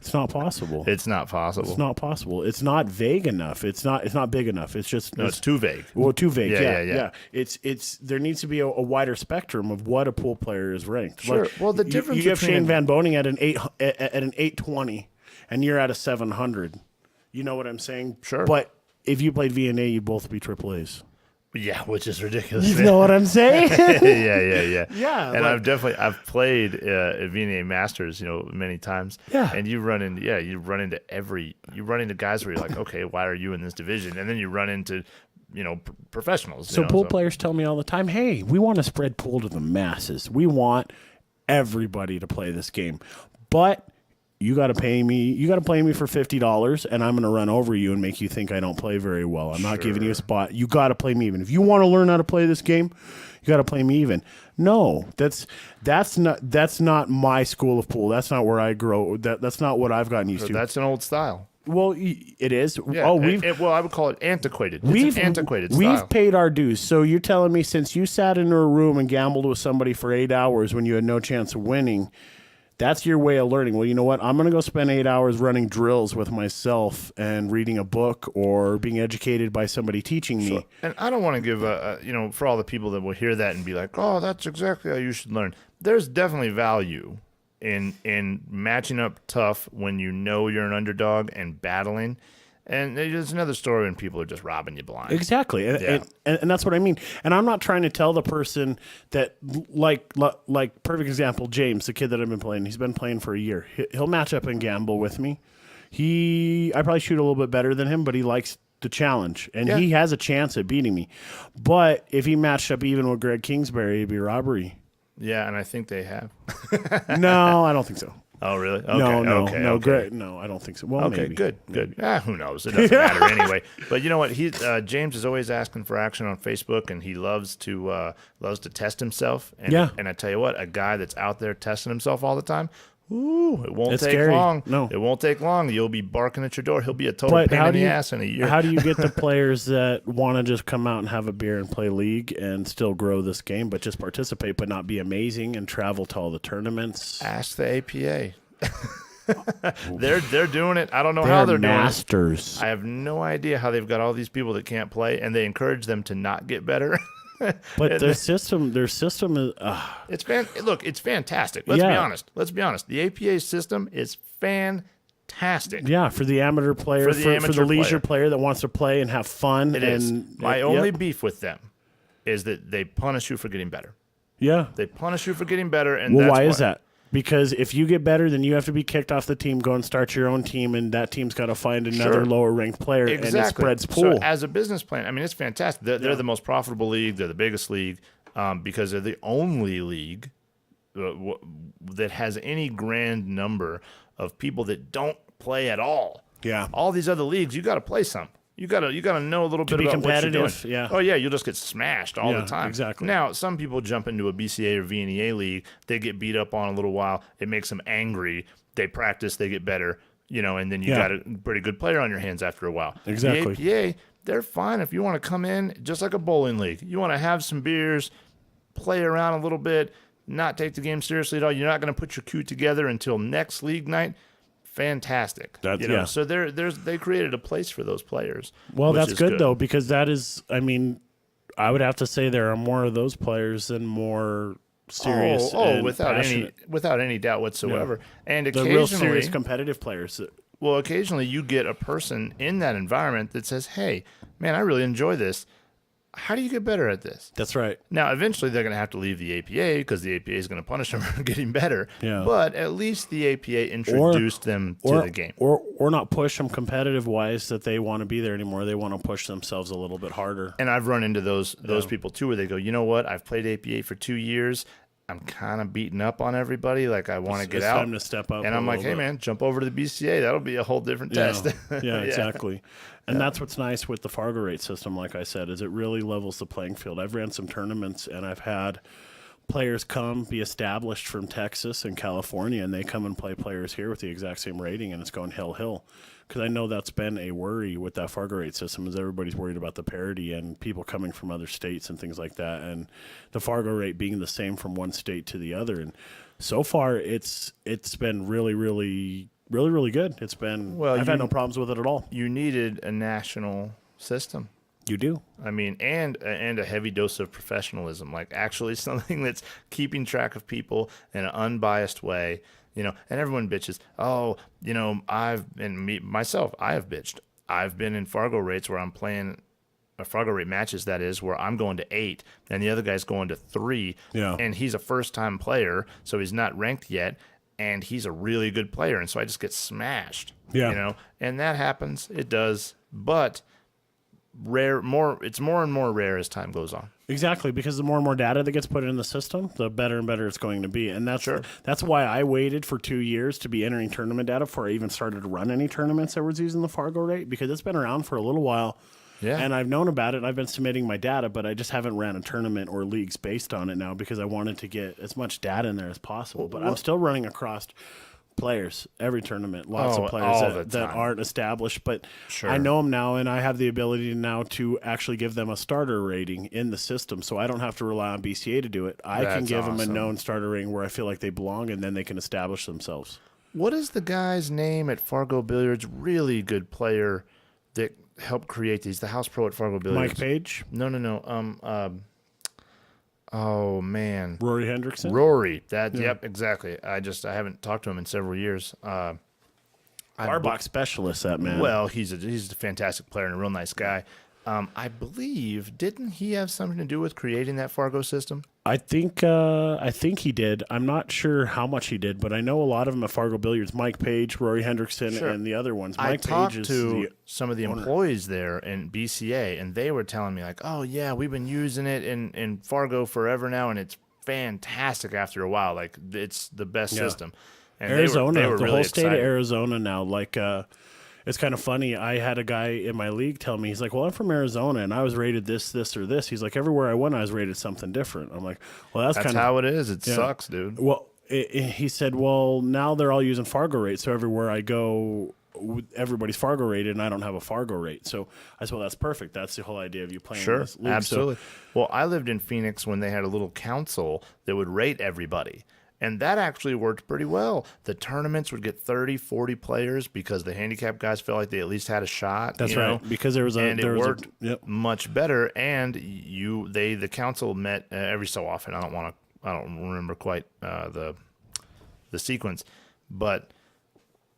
Speaker 2: It's not possible.
Speaker 1: It's not possible.
Speaker 2: It's not possible. It's not vague enough. It's not big enough. It's just
Speaker 1: No, it's too vague.
Speaker 2: Well, too vague.
Speaker 1: Yeah.
Speaker 2: It's there needs to be a wider spectrum of what a pool player is ranked.
Speaker 1: Sure.
Speaker 2: Like,
Speaker 1: Well, the difference
Speaker 2: you have
Speaker 1: between
Speaker 2: Shane Van Boning at an 820, and you're at a 700. You know what I'm saying?
Speaker 1: Sure.
Speaker 2: But if you played VNA, you'd both be triple A's.
Speaker 1: Yeah, which is ridiculous.
Speaker 2: You know what I'm saying?
Speaker 1: yeah.
Speaker 2: Yeah,
Speaker 1: And
Speaker 2: like-
Speaker 1: I've played at VNA Masters, many times.
Speaker 2: Yeah.
Speaker 1: And you run into guys where you're like, okay, why are you in this division? And then you run into, professionals.
Speaker 2: So pool players tell me all the time, hey, we want to spread pool to the masses. We want everybody to play this game. But you got to pay me. You got to play me for $50, and I'm going to run over you and make you think I don't play very well. I'm not giving you a spot. You got to play me even. If you want to learn how to play this game, you got to play me even. No, that's not my school of pool. That's not where I grow. That's not what I've gotten used to.
Speaker 1: That's an old style.
Speaker 2: Well, it is.
Speaker 1: Yeah.
Speaker 2: Oh,
Speaker 1: I would call it antiquated. It's an antiquated style.
Speaker 2: We've paid our dues. So you're telling me since you sat in a room and gambled with somebody for 8 hours when you had no chance of winning, that's your way of learning. Well, you know what? I'm going to go spend 8 hours running drills with myself and reading a book or being educated by somebody teaching me.
Speaker 1: Sure. And I don't want to give for all the people that will hear that and be like, oh, that's exactly how you should learn. There's definitely value in matching up tough when you know you're an underdog and battling. And there's another story when people are just robbing you blind.
Speaker 2: Exactly. And that's what I mean. And I'm not trying to tell the person that, like perfect example, James, the kid that I've been playing, he's been playing for a year. He'll match up and gamble with me. I probably shoot a little bit better than him, but he likes the challenge. And he has a chance at beating me. But if he matched up even with Greg Kingsbury, it'd be robbery.
Speaker 1: Yeah, and I think they have.
Speaker 2: No, I don't think so.
Speaker 1: Oh, really? Okay,
Speaker 2: no, Greg, no, I don't think so. Well,
Speaker 1: okay,
Speaker 2: maybe.
Speaker 1: good. Who knows? It doesn't matter anyway. But you know what? James is always asking for action on Facebook, and he loves to test himself. And, and I tell you what, a guy that's out there testing himself all the time, it won't take long.
Speaker 2: No,
Speaker 1: it won't take long. You'll be barking at your door. He'll be a total pain in the ass in a year.
Speaker 2: How do you get the players that want to just come out and have a beer and play league and still grow this game, but just participate, but not be amazing and travel to all the tournaments?
Speaker 1: Ask the APA. They're doing it. I don't know how they're
Speaker 2: masters.
Speaker 1: doing it. I have no idea how they've got all these people that can't play, and they encourage them to not get better.
Speaker 2: But their system is.
Speaker 1: It's fantastic. Let's be honest. The APA system is fantastic.
Speaker 2: Yeah, for the amateur player, for the leisure player that wants to play and have fun.
Speaker 1: It is. My only beef with them is that they punish you for getting better.
Speaker 2: Yeah,
Speaker 1: they punish you for getting better, and
Speaker 2: why is that? Because if you get better, then you have to be kicked off the team, go and start your own team, and that team's got to find another lower-ranked player, and it spreads pool.
Speaker 1: So as a business plan, it's fantastic. They're the most profitable league. They're the biggest league because they're the only league that has any grand number of people that don't play at all.
Speaker 2: Yeah.
Speaker 1: All these other leagues, you got to play some. You gotta know a little bit about what you're doing.
Speaker 2: Yeah.
Speaker 1: Oh yeah, you'll just get smashed all the time.
Speaker 2: Exactly.
Speaker 1: Now some people jump into a BCA or VNEA league, they get beat up on a little while, it makes them angry. They practice, they get better, and then you got a pretty good player on your hands after a while.
Speaker 2: Exactly.
Speaker 1: The APA, they're fine if you want to come in just like a bowling league. You want to have some beers, play around a little bit, not take the game seriously at all. You're not going to put your cue together until next league night. Fantastic. So they created a place for those players.
Speaker 2: Well, that's good though, because that is, I would have to say there are more of those players than more serious.
Speaker 1: Without any doubt whatsoever. Yeah. And occasionally,
Speaker 2: the real serious competitive players.
Speaker 1: Well, occasionally you get a person in that environment that says, hey, man, I really enjoy this. How do you get better at this?
Speaker 2: That's right.
Speaker 1: Now, eventually they're going to have to leave the APA because the APA is going to punish them for getting better.
Speaker 2: Yeah.
Speaker 1: But at least the APA introduced them to the game.
Speaker 2: Or not push them competitive-wise that they want to be there anymore. They want to push themselves a little bit harder.
Speaker 1: And I've run into those people too where they go, you know what? I've played APA for 2 years. I'm kind of beating up on everybody. Like, I want to get out.
Speaker 2: It's time to step up.
Speaker 1: And I'm like, hey, man, jump over to the BCA. That'll be a whole different test.
Speaker 2: Yeah, exactly. And that's what's nice with the Fargo rate system, like I said, is it really levels the playing field. I've ran some tournaments, and I've had players be established from Texas and California, and they come and play players here with the exact same rating, and it's going hill. Because I know that's been a worry with that Fargo rate system is everybody's worried about the parity and people coming from other states and things like that, and the Fargo rate being the same from one state to the other. And so far, it's been really, really, really, really good. It's been I've had no problems with it at all.
Speaker 1: You needed a national system.
Speaker 2: You do.
Speaker 1: I mean, and a heavy dose of professionalism, like actually something that's keeping track of people in an unbiased way. And everyone bitches. Oh, I have bitched. I've been in Fargo rates where I'm playing Fargo rate matches, that is, where I'm going to 8 and the other guy's going to 3.
Speaker 2: Yeah.
Speaker 1: And he's a first-time player, so he's not ranked yet, and he's a really good player, and so I just get smashed.
Speaker 2: Yeah.
Speaker 1: And that happens. It does. But it's more and more rare as time goes on.
Speaker 2: Exactly, because the more and more data that gets put in the system, the better and better it's going to be. And that's why I waited for 2 years to be entering tournament data before I even started to run any tournaments that was using the Fargo rate, because it's been around for a little while.
Speaker 1: Yeah.
Speaker 2: And I've known about it. I've been submitting my data, but I just haven't ran a tournament or leagues based on it now because I wanted to get as much data in there as possible. But I'm still running across players every tournament, lots of players that aren't established, but
Speaker 1: sure.
Speaker 2: I know them now, and I have the ability now to actually give them a starter rating in the system, so I don't have to rely on BCA to do it. I can give them a known starter rating where I feel like they belong, and then they can establish themselves.
Speaker 1: What is the guy's name at Fargo Billiards? Really good player that helped create these. The house pro at Fargo Billiards.
Speaker 2: Mike Page?
Speaker 1: No. Oh man,
Speaker 2: Rory Hendrickson.
Speaker 1: Rory, yep, exactly. I haven't talked to him in several years.
Speaker 2: Barbox specialist, that man.
Speaker 1: Well, he's a fantastic player and a real nice guy. I believe, didn't he have something to do with creating that Fargo system?
Speaker 2: I think he did. I'm not sure how much he did, but I know a lot of them at Fargo Billiards. Mike Page, Rory Hendrickson,
Speaker 1: sure.
Speaker 2: and the other ones.
Speaker 1: I
Speaker 2: Mike
Speaker 1: talked
Speaker 2: Page
Speaker 1: to some of the employees there in BCA, and they were telling me like, "Oh yeah, we've been using it in Fargo forever now, and it's fantastic after a while. Like it's the best system." And
Speaker 2: Arizona,
Speaker 1: they were
Speaker 2: the
Speaker 1: really
Speaker 2: whole state
Speaker 1: excited.
Speaker 2: of Arizona now, like. It's kind of funny. I had a guy in my league tell me, he's like, well, I'm from Arizona, and I was rated this, or this. He's like, everywhere I went, I was rated something different. I'm like, well, that's kind of
Speaker 1: how it is. It sucks, dude.
Speaker 2: Well, he said, well, now they're all using Fargo rate, so everywhere I go, everybody's Fargo rated, and I don't have a Fargo rate. So I said, well, that's perfect. That's the whole idea of you playing in this league.
Speaker 1: Absolutely. Well, I lived in Phoenix when they had a little council that would rate everybody. And that actually worked pretty well. The tournaments would get 30, 40 players because the handicap guys felt like they at least had a shot.
Speaker 2: That's right. Because it
Speaker 1: worked much better. And the council met every so often. I don't remember quite the sequence, but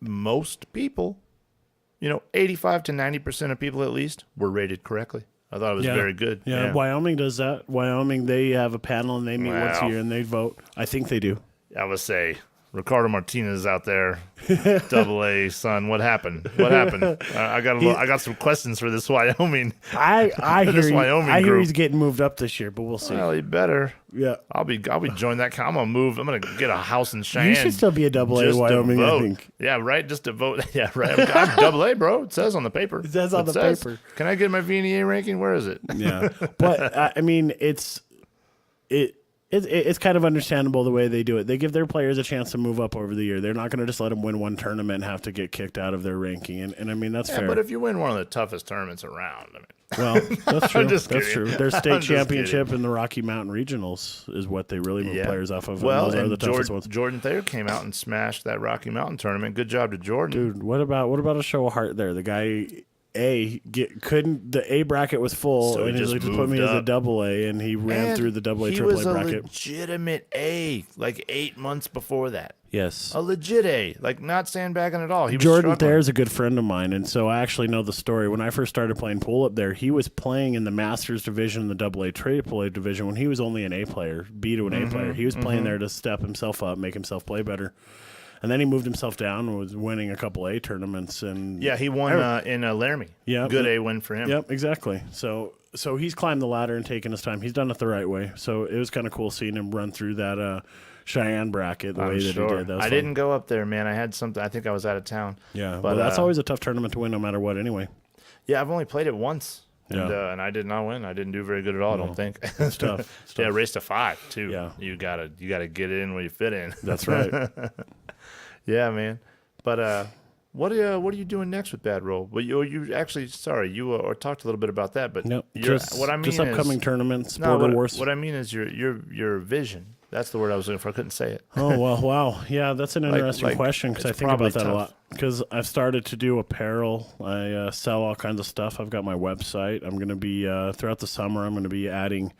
Speaker 1: most people, 85 to 90% of people at least were rated correctly. I thought it was very good.
Speaker 2: Yeah, Wyoming does that. Wyoming, they have a panel and they meet once a year and they vote. I think they do.
Speaker 1: I would say Ricardo Martinez out there, AA son. What happened? I got some questions for this Wyoming.
Speaker 2: I hear he's getting moved up this year, but we'll see.
Speaker 1: Well, he better.
Speaker 2: Yeah,
Speaker 1: I'll be joining that. I'm gonna get a house in Cheyenne.
Speaker 2: You should still be a AA Wyoming, I think.
Speaker 1: Yeah, right. Just to vote. Yeah, right. I'm AA, bro. It says on the paper.
Speaker 2: It says on the paper.
Speaker 1: Can I get my VNEA ranking? Where is it?
Speaker 2: Yeah, but I mean, it's kind of understandable the way they do it. They give their players a chance to move up over the year. They're not going to just let them win one tournament and have to get kicked out of their ranking. And I mean, that's fair.
Speaker 1: But if you win one of the toughest tournaments around,
Speaker 2: well, that's true. That's true. Their state championship
Speaker 1: kidding.
Speaker 2: in the Rocky Mountain Regionals is what they really move players off of.
Speaker 1: Well,
Speaker 2: and those are the toughest ones.
Speaker 1: Jordan Thayer came out and smashed that Rocky Mountain tournament. Good job to Jordan.
Speaker 2: Dude, what about a show of heart there? The guy the A bracket was full,
Speaker 1: So he
Speaker 2: and he
Speaker 1: just
Speaker 2: just put
Speaker 1: moved
Speaker 2: me as a
Speaker 1: up.
Speaker 2: double A, and he ran
Speaker 1: And
Speaker 2: through the double A,
Speaker 1: he
Speaker 2: triple
Speaker 1: was
Speaker 2: A
Speaker 1: a
Speaker 2: bracket.
Speaker 1: legitimate A, like 8 months before that.
Speaker 2: Yes.
Speaker 1: A legit A, like not sandbagging at all. He was
Speaker 2: Jordan
Speaker 1: struggling.
Speaker 2: Thayer's a good friend of mine, and so I actually know the story. When I first started playing pool up there, he was playing in the Masters division, the double A, triple A division, when he was only an A player, B to an A player. He was playing there to step himself up, make himself play better. And then he moved himself down and was winning a couple A tournaments. And
Speaker 1: Yeah, he won in Laramie.
Speaker 2: Yeah.
Speaker 1: Good A win for him.
Speaker 2: Yep, exactly. So he's climbed the ladder and taken his time. He's done it the right way. So it was kind of cool seeing him run through that Cheyenne bracket the way that he did. That was
Speaker 1: I
Speaker 2: fun.
Speaker 1: didn't go up there, man. I had something. I think I was out of town.
Speaker 2: Yeah,
Speaker 1: but
Speaker 2: well, that's always a tough tournament to win no matter what anyway.
Speaker 1: Yeah, I've only played it once.
Speaker 2: Yeah.
Speaker 1: And I did not win. I didn't do very good at all, I don't think.
Speaker 2: It's tough. It's
Speaker 1: Yeah,
Speaker 2: tough.
Speaker 1: race to 5 too.
Speaker 2: Yeah.
Speaker 1: You gotta get in where you fit in.
Speaker 2: That's right.
Speaker 1: Yeah, man. But what are you doing next with Bad Roll? Well, you actually, sorry, you or talked a little bit about that, but
Speaker 2: Nope.
Speaker 1: what I mean
Speaker 2: just upcoming tournaments,
Speaker 1: no,
Speaker 2: border wars.
Speaker 1: what I mean is your vision. That's the word I was looking for. I couldn't say it.
Speaker 2: Oh, well, wow. Yeah, that's an interesting question because I
Speaker 1: it's
Speaker 2: think about
Speaker 1: probably
Speaker 2: that a
Speaker 1: tough.
Speaker 2: lot. Because I've started to do apparel. I sell all kinds of stuff. I've got my website. I'm going to be, throughout the summer, I'm going to be adding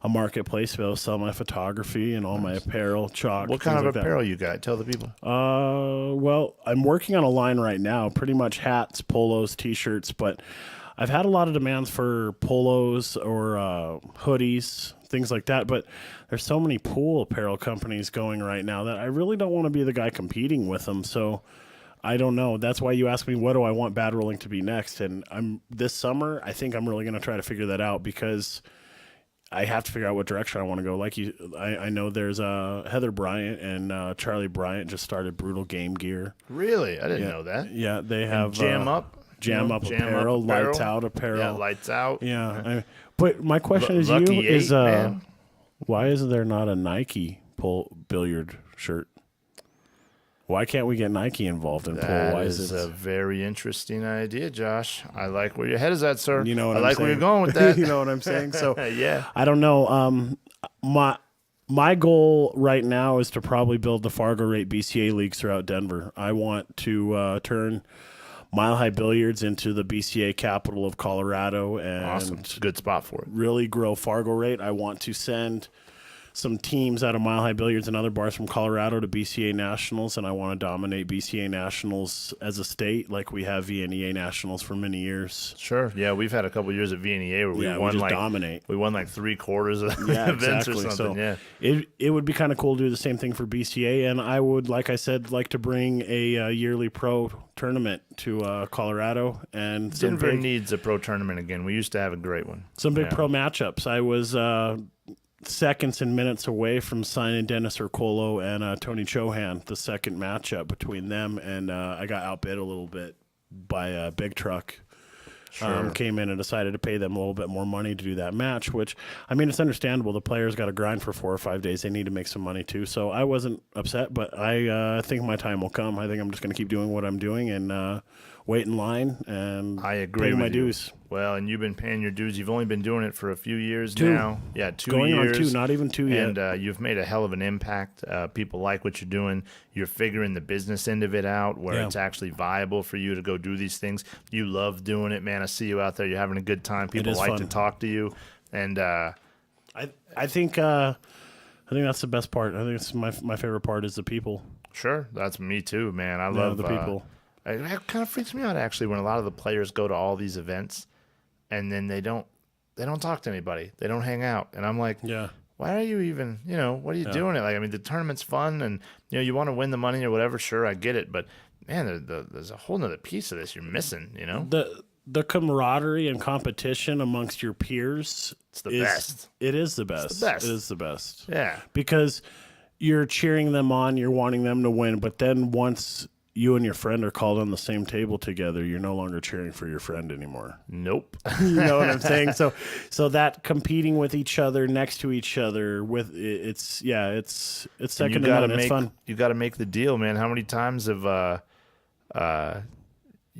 Speaker 2: a marketplace to be able to sell my photography and all my apparel, chalk.
Speaker 1: What kind
Speaker 2: things
Speaker 1: of
Speaker 2: like
Speaker 1: apparel you got? Tell the people.
Speaker 2: Well, I'm working on a line right now, pretty much hats, polos, T-shirts, but I've had a lot of demands for polos or hoodies, things like that, but there's so many pool apparel companies going right now that I really don't want to be the guy competing with them, so I don't know. That's why you asked me, what do I want Bad Rolling to be next? And this summer, I think I'm really going to try to figure that out because I have to figure out what direction I want to go. Like I know there's Heather Bryant and Charlie Bryant just started Brutal Game Gear.
Speaker 1: Really? I didn't know that.
Speaker 2: Yeah, they have
Speaker 1: Jam Up
Speaker 2: apparel, lights out apparel.
Speaker 1: Yeah, lights out.
Speaker 2: Yeah, but my question is,
Speaker 1: Lucky
Speaker 2: is
Speaker 1: Eight, man.
Speaker 2: why is there not a Nike pool billiard shirt? Why can't we get Nike involved in pool?
Speaker 1: That
Speaker 2: Why
Speaker 1: is
Speaker 2: it?
Speaker 1: a very interesting idea, Josh. I like where your head is at, sir.
Speaker 2: You know what
Speaker 1: I
Speaker 2: I'm
Speaker 1: like
Speaker 2: saying.
Speaker 1: where you're going with that.
Speaker 2: You know what I'm saying? So
Speaker 1: Yeah.
Speaker 2: I don't know. My goal right now is to probably build the Fargo Rate BCA leagues throughout Denver. I want to turn Mile High Billiards into the BCA capital of Colorado and
Speaker 1: Awesome. It's a good spot for it.
Speaker 2: really grow Fargo Rate. I want to send some teams out of Mile High Billiards and other bars from Colorado to BCA Nationals, and I want to dominate BCA Nationals as a state like we have VNEA Nationals for many years.
Speaker 1: Sure. Yeah, we've had a couple years at VNEA where we won
Speaker 2: just
Speaker 1: like
Speaker 2: dominate.
Speaker 1: We won like 3/4 of the
Speaker 2: Yeah,
Speaker 1: events
Speaker 2: exactly.
Speaker 1: or something.
Speaker 2: So
Speaker 1: Yeah.
Speaker 2: it would be kind of cool to do the same thing for BCA, and I would, like I said, like to bring a yearly pro tournament to Colorado and some
Speaker 1: Denver
Speaker 2: big,
Speaker 1: needs a pro tournament again. We used to have a great one. Yeah.
Speaker 2: pro matchups. I was seconds and minutes away from signing Dennis Ercolo and Tony Chohan, the second matchup between them, and I got outbid a little bit by a big truck.
Speaker 1: Sure.
Speaker 2: Came in and decided to pay them a little bit more money to do that match, which, I mean, it's understandable. The players got to grind for 4 or 5 days. They need to make some money too. So I wasn't upset, but I think my time will come. I think I'm just going to keep doing what I'm doing and wait in line and
Speaker 1: I agree
Speaker 2: pay my
Speaker 1: with you.
Speaker 2: dues.
Speaker 1: Well, and you've been paying your dues. You've only been doing it for a few years
Speaker 2: 2.
Speaker 1: now. Yeah, 2
Speaker 2: Going
Speaker 1: years.
Speaker 2: on 2, not even 2 yet.
Speaker 1: And you've made a hell of an impact. People like what you're doing. You're figuring the business end of it out where
Speaker 2: Yeah.
Speaker 1: it's actually viable for you to go do these things. You love doing it, man. I see you out there. You're having a good time. People
Speaker 2: is
Speaker 1: like
Speaker 2: fun.
Speaker 1: to talk to you. And
Speaker 2: I think that's the best part. I think it's my favorite part is the people.
Speaker 1: sure, that's me too, man. I love
Speaker 2: the people.
Speaker 1: It kind of freaks me out actually when a lot of the players go to all these events and then they don't talk to anybody. They don't hang out. And I'm like,
Speaker 2: Yeah.
Speaker 1: why are you even, what are you doing it? Like, I mean, the tournament's fun and, you want to win the money or whatever. Sure, I get it. But, man, there's a whole nother piece of this you're missing,
Speaker 2: The camaraderie and competition amongst your peers
Speaker 1: It's the best.
Speaker 2: It is the best.
Speaker 1: It's the best.
Speaker 2: It is the best.
Speaker 1: Yeah.
Speaker 2: Because you're cheering them on, you're wanting them to win, but then once you and your friend are called on the same table together, you're no longer cheering for your friend anymore.
Speaker 1: Nope.
Speaker 2: You know what I'm saying? So that competing with each other, next to each other, it's second to none. It's fun.
Speaker 1: You got to make the deal, man. How many times have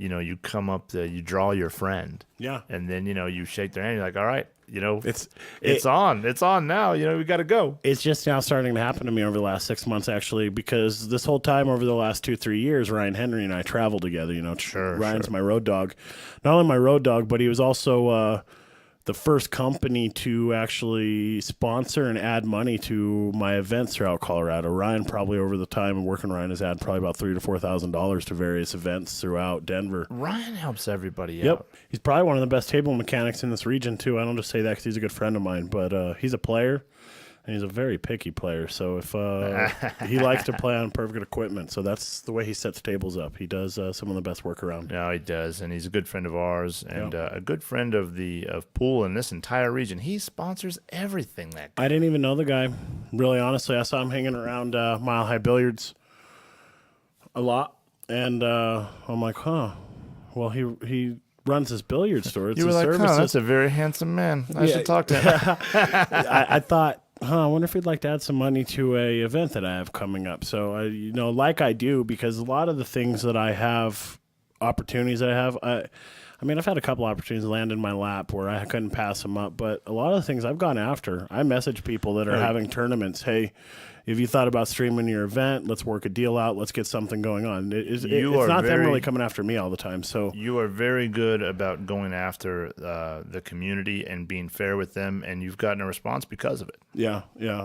Speaker 1: you come up, you draw your friend.
Speaker 2: Yeah.
Speaker 1: And then, you shake their hand. You're like, all right,
Speaker 2: It's
Speaker 1: on. It's on now. We got to go.
Speaker 2: It's just now starting to happen to me over the last 6 months, actually, because this whole time over the last 2-3 years, Ryan Henry and I traveled together. Ryan's my road dog. Not only my road dog, but he was also the first company to actually sponsor and add money to my events throughout Colorado. Ryan probably over the time of working Ryan has had probably about $3,000 to $4,000 to various events throughout Denver.
Speaker 1: Ryan helps everybody
Speaker 2: Yep.
Speaker 1: out.
Speaker 2: He's probably one of the best table mechanics in this region, too. I don't just say that because he's a good friend of mine, but he's a player, and he's a very picky player. So if he likes to play on perfect equipment, so that's the way he sets tables up. He does some of the best work around.
Speaker 1: No, he does, and he's a good friend of ours, and a good friend of pool in this entire region. He sponsors everything. That guy.
Speaker 2: I didn't even know the guy, really honestly. I saw him hanging around Mile High Billiards a lot, and I'm like, huh. Well, he runs his billiard store. It's
Speaker 1: You were
Speaker 2: his
Speaker 1: like,
Speaker 2: services.
Speaker 1: that's a very handsome man. I should talk to him.
Speaker 2: I thought, I wonder if he'd like to add some money to a event that I have coming up. So, like I do, because a lot of the things that I have, opportunities that I have, I've had a couple opportunities land in my lap where I couldn't pass them up. But a lot of the things I've gone after, I message people that are having tournaments. Hey, if you thought about streaming your event, let's work a deal out. Let's get something going on. It's not them really coming after me all the time. So
Speaker 1: you are very good about going after the community and being fair with them, and you've gotten a response because of it.
Speaker 2: Yeah.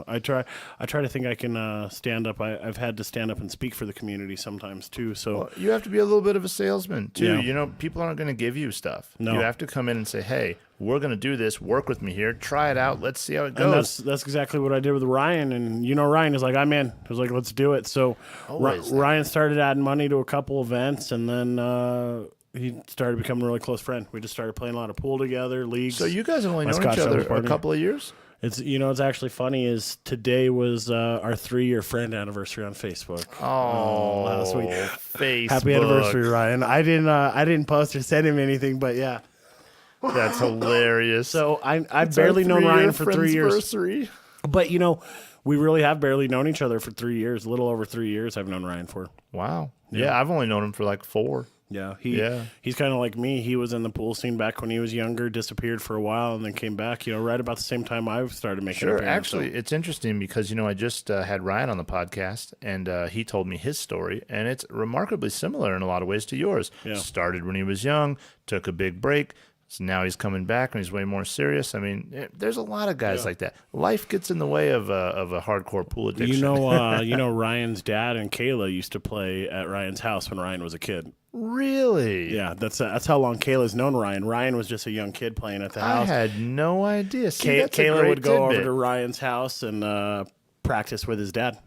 Speaker 2: I try to think I can stand up. I've had to stand up and speak for the community sometimes too. So
Speaker 1: you have to be a little bit of a salesman too.
Speaker 2: Yeah.
Speaker 1: People aren't going to give you stuff.
Speaker 2: No.
Speaker 1: You have to come in and say, hey, we're going to do this. Work with me here. Try it out. Let's see how it goes.
Speaker 2: And that's exactly what I did with Ryan. And Ryan is like, I'm in. I was like, let's do it. So Ryan started adding money to a couple events, and then he started becoming a really close friend. We just started playing a lot of pool together, leagues.
Speaker 1: So you guys have only known each other a couple of years?
Speaker 2: It's actually funny is today was our 3-year friend anniversary on Facebook.
Speaker 1: Oh,
Speaker 2: last week.
Speaker 1: Facebook.
Speaker 2: Happy anniversary, Ryan. I didn't post or send him anything, but yeah.
Speaker 1: That's hilarious.
Speaker 2: So I've barely known Ryan for 3 years. But, we really have barely known each other for 3 years. A little over 3 years I've known Ryan for.
Speaker 1: Wow. Yeah, I've only known him for like 4.
Speaker 2: Yeah. He's kind of like me. He was in the pool scene back when he was younger, disappeared for a while, and then came back, right about the same time I started making
Speaker 1: Sure. Actually, it's interesting because, I just had Ryan on the podcast, and he told me his story, and it's remarkably similar in a lot of ways to yours.
Speaker 2: Yeah.
Speaker 1: Started when he was young, took a big break. So now he's coming back and he's way more serious. There's a lot of guys like that. Life gets in the way of a hardcore pool addiction.
Speaker 2: Ryan's dad and Kayla used to play at Ryan's house when Ryan was a kid.
Speaker 1: Really?
Speaker 2: Yeah, that's how long Kayla's known Ryan. Ryan was just a young kid playing at the house.
Speaker 1: I had no idea. See,
Speaker 2: Kayla would go over to Ryan's house and practice with his dad.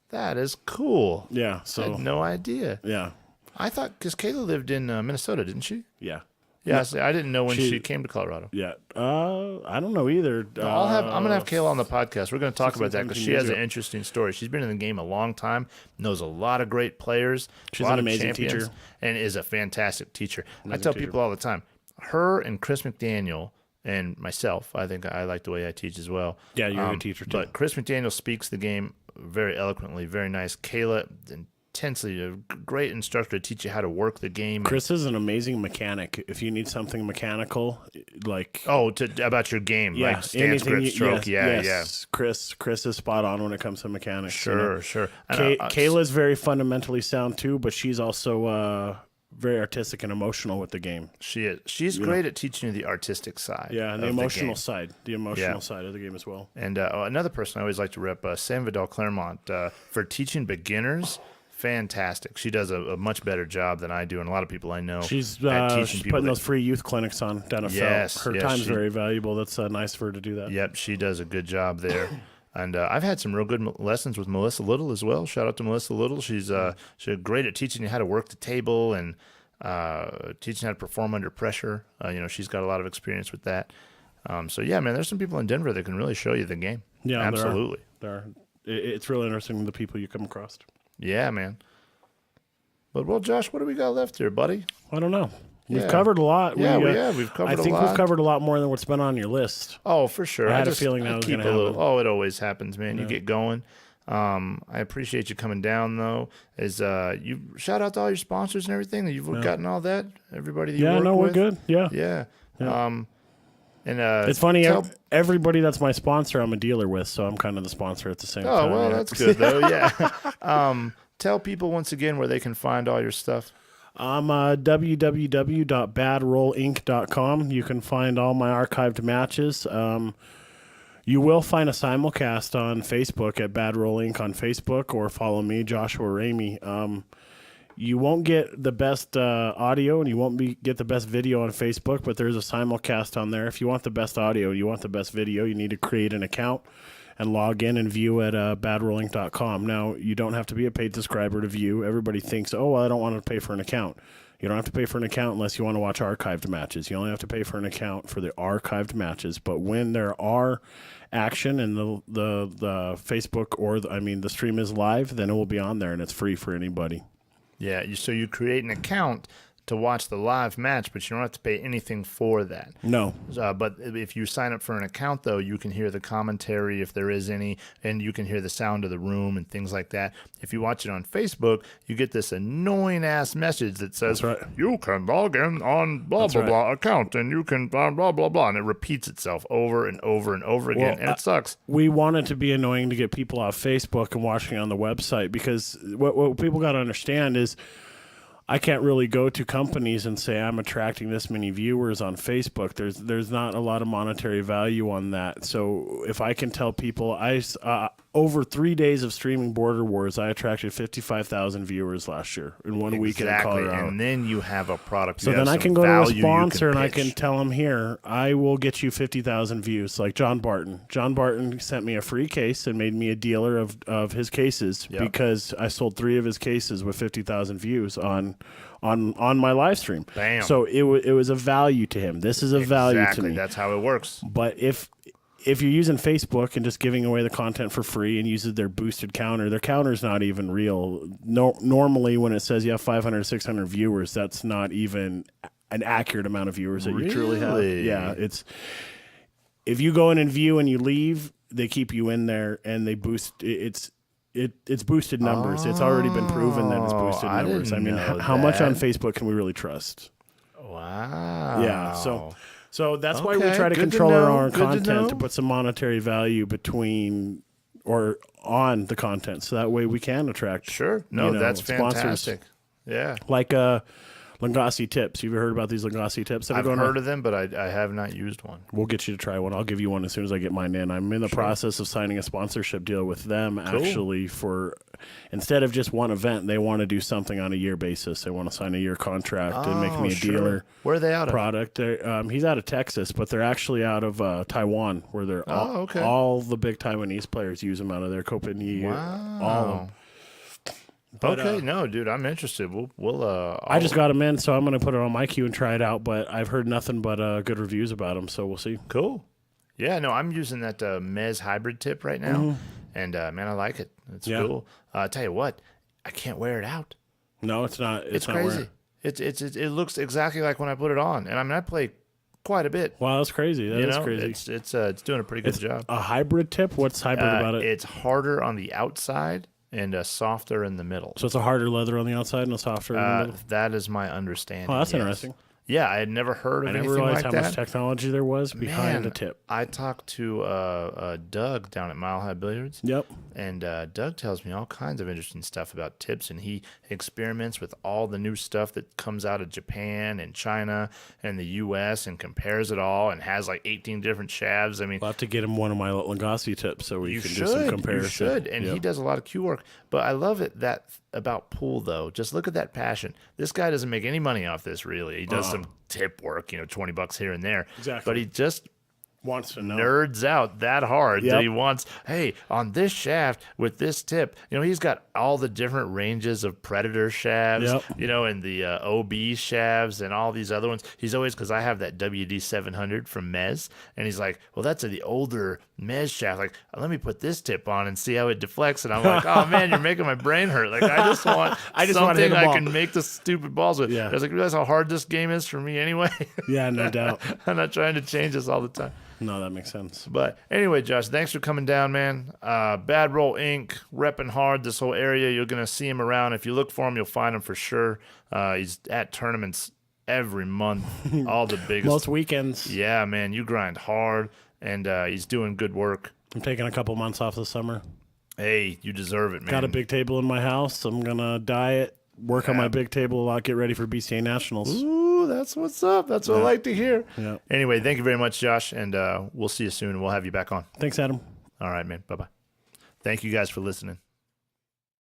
Speaker 1: That is cool.
Speaker 2: Yeah,
Speaker 1: I had no idea.
Speaker 2: Yeah.
Speaker 1: I thought, because Kayla lived in Minnesota, didn't she?
Speaker 2: Yeah.
Speaker 1: Yeah, I didn't know when she came to Colorado.
Speaker 2: Yeah, I don't know either.
Speaker 1: I'm gonna have Kayla on the podcast. We're gonna talk about that because she has an
Speaker 2: ago.
Speaker 1: interesting story. She's been in the game a long time, knows a lot of great players,
Speaker 2: She's
Speaker 1: a lot
Speaker 2: an
Speaker 1: of
Speaker 2: amazing
Speaker 1: champions,
Speaker 2: teacher,
Speaker 1: and is a fantastic teacher. I tell people all the time, her and Chris McDaniel and myself, I think I like the way I teach as well.
Speaker 2: Yeah, you're a good teacher too.
Speaker 1: But Chris McDaniel speaks the game very eloquently, very nice. Kayla, intensely a great instructor to teach you how to work the game.
Speaker 2: Chris is an amazing mechanic. If you need something mechanical, like
Speaker 1: about your game, like stance, grip, stroke,
Speaker 2: yes. Chris is spot on when it comes to mechanics.
Speaker 1: Sure.
Speaker 2: Kayla's very fundamentally sound too, but she's also very artistic and emotional with the game.
Speaker 1: She is. She's great at teaching you the artistic side.
Speaker 2: Yeah, and the emotional side of the game as well.
Speaker 1: And another person I always like to rep, Sam Vidal Claremont, for teaching beginners. Fantastic. She does a much better job than I do, and a lot of people I know.
Speaker 2: She's putting those free youth clinics on down at Her time's very valuable. That's nice for her to do that.
Speaker 1: Yep, she does a good job there. And I've had some real good lessons with Melissa Little as well. Shout out to Melissa Little. She's great at teaching you how to work the table and teaching how to perform under pressure. She's got a lot of experience with that. So, yeah, man, there's some people in Denver that can really show you the game.
Speaker 2: Yeah,
Speaker 1: absolutely.
Speaker 2: There are. It's really interesting the people you come across.
Speaker 1: Yeah, man. But, well, Josh, what do we got left here, buddy?
Speaker 2: I don't know. We've covered a lot.
Speaker 1: Yeah, we have. We've covered a lot.
Speaker 2: I think we've covered a lot more than what's been on your list.
Speaker 1: Oh, for sure.
Speaker 2: I had a feeling that was going to happen.
Speaker 1: Oh, it always happens, man. Yeah. You get going. I appreciate you coming down, though. You shout out to all your sponsors and everything that you've gotten all that, everybody that you work with.
Speaker 2: We're good. Yeah.
Speaker 1: Yeah. And
Speaker 2: It's funny. Everybody that's my sponsor, I'm a dealer with, so I'm kind of the sponsor at the same time.
Speaker 1: Oh, well, that's good, though. Yeah. Tell people once again where they can find all your stuff.
Speaker 2: I'm www.badrollinc.com. You can find all my archived matches. You will find a simulcast on Facebook at Bad Roll Inc. on Facebook, or follow me, Joshua Ramey. You won't get the best audio, and you won't get the best video on Facebook, but there's a simulcast on there. If you want the best audio and you want the best video, you need to create an account and log in and view at badrollinc.com. Now, you don't have to be a paid subscriber to view. Everybody thinks, oh, well, I don't want to pay for an account. You don't have to pay for an account unless you want to watch archived matches. You only have to pay for an account for the archived matches. But when there are action and the Facebook the stream is live, then it will be on there, and it's free for anybody.
Speaker 1: Yeah, so you create an account to watch the live match, but you don't have to pay anything for that.
Speaker 2: No.
Speaker 1: But if you sign up for an account, though, you can hear the commentary if there is any, and you can hear the sound of the room and things like that. If you watch it on Facebook, you get this annoying-ass message that says, you can log in on blah account, and you can blah, blah, blah, blah, and it repeats itself over and over and over again, and it sucks.
Speaker 2: We want it to be annoying to get people off Facebook and watching on the website, because what people got to understand is I can't really go to companies and say I'm attracting this many viewers on Facebook. There's not a lot of monetary value on that. So if I can tell people, over 3 days of streaming Border Wars, I attracted 55,000 viewers last year in one weekend in Colorado.
Speaker 1: And then you have a product.
Speaker 2: So then I can go to a sponsor and I can tell them, here, I will get you 50,000 views, like John Barton. John Barton sent me a free case and made me a dealer of his cases because I sold 3 of his cases with 50,000 views on my live stream.
Speaker 1: Bam.
Speaker 2: So it was a value to him. This is a value to me.
Speaker 1: That's how it works.
Speaker 2: But if you're using Facebook and just giving away the content for free and uses their boosted counter, their counter's not even real. Normally when it says you have 500, 600 viewers, that's not even an accurate amount of viewers that you truly have. Yeah, if you go in and view and you leave, they keep you in there and they boost it's boosted numbers. It's already been proven that it's boosted numbers. I mean, how much on Facebook can we really trust?
Speaker 1: Wow.
Speaker 2: Yeah, so that's why we try to control our own content to put some monetary value between or on the content, so that way we can attract.
Speaker 1: Sure. No, that's fantastic.
Speaker 2: Sponsors.
Speaker 1: Yeah.
Speaker 2: Like Langassi tips. You've ever heard about these Langassi tips?
Speaker 1: I've heard of them, but I have not used one.
Speaker 2: We'll get you to try one. I'll give you one as soon as I get mine in. I'm in the process of signing a sponsorship deal with them, actually, for instead of just one event, they want to do something on a year basis. They want to sign a year contract and make me a dealer.
Speaker 1: Where are they out of?
Speaker 2: Product. He's out of Texas, but they're actually out of Taiwan, where they're all the big Taiwanese players use them out of their Copenhagen.
Speaker 1: Wow.
Speaker 2: All of them. But,
Speaker 1: no, dude, I'm interested.
Speaker 2: I just got them in, so I'm going to put it on my queue and try it out, but I've heard nothing but good reviews about them, so we'll see.
Speaker 1: Cool. Yeah, no, I'm using that Mez hybrid tip right now, and, man, I like it. It's cool. I'll tell you what, I can't wear it out.
Speaker 2: No, it's not.
Speaker 1: It's
Speaker 2: not
Speaker 1: crazy. It looks exactly like when I put it on, and I mean, I play quite a bit.
Speaker 2: Wow, that's crazy. That is crazy.
Speaker 1: It's doing a pretty good job.
Speaker 2: A hybrid tip? What's hybrid about it?
Speaker 1: It's harder on the outside and softer in the middle.
Speaker 2: So it's a harder leather on the outside and a softer in the middle?
Speaker 1: That is my understanding.
Speaker 2: Oh, that's interesting.
Speaker 1: Yeah, I had never heard of anything like that.
Speaker 2: I never realized how much technology there was behind the tip.
Speaker 1: I talked to Doug down at Mile High Billiards.
Speaker 2: Yep.
Speaker 1: And Doug tells me all kinds of interesting stuff about tips, and he experiments with all the new stuff that comes out of Japan and China and the U.S. and compares it all and has like 18 different shafts. I mean,
Speaker 2: I'll have to get him one of my Langassi tips so we can do some comparison.
Speaker 1: You should, and he does a lot of Q work. But I love it about pool, though. Just look at that passion. This guy doesn't make any money off this, really. He does some tip work, $20 here and there.
Speaker 2: Exactly.
Speaker 1: But he just
Speaker 2: wants to know.
Speaker 1: Nerds out that hard that he wants, hey, on this shaft with this tip, he's got all the different ranges of Predator shafts, and the OB shafts and all these other ones. He's always, because I have that WD 700 from Mez, and he's like, well, that's the older Mez shaft. Like, let me put this tip on and see how it deflects. And I'm like, oh man, you're making my brain hurt. Like, I just want something I can make the stupid balls with. I was like, you realize how hard this game is for me anyway?
Speaker 2: Yeah, no doubt.
Speaker 1: I'm not trying to change this all the time.
Speaker 2: No, that makes sense.
Speaker 1: But anyway, Josh, thanks for coming down, man. Bad Roll Inc., repping hard this whole area. You're going to see him around. If you look for him, you'll find him for sure. He's at tournaments every month, all the biggest.
Speaker 2: Most weekends.
Speaker 1: Yeah, man, you grind hard, and he's doing good work.
Speaker 2: I'm taking a couple months off this summer.
Speaker 1: Hey, you deserve it, man.
Speaker 2: Got a big table in my house. I'm going to diet, work on my big table a lot, get ready for BCA Nationals.
Speaker 1: Ooh, that's what's up. That's what I like to hear.
Speaker 2: Yeah.
Speaker 1: Anyway, thank you very much, Josh, and we'll see you soon. We'll have you back on.
Speaker 2: Thanks, Adam.
Speaker 1: All right, man. Bye-bye. Thank you guys for listening.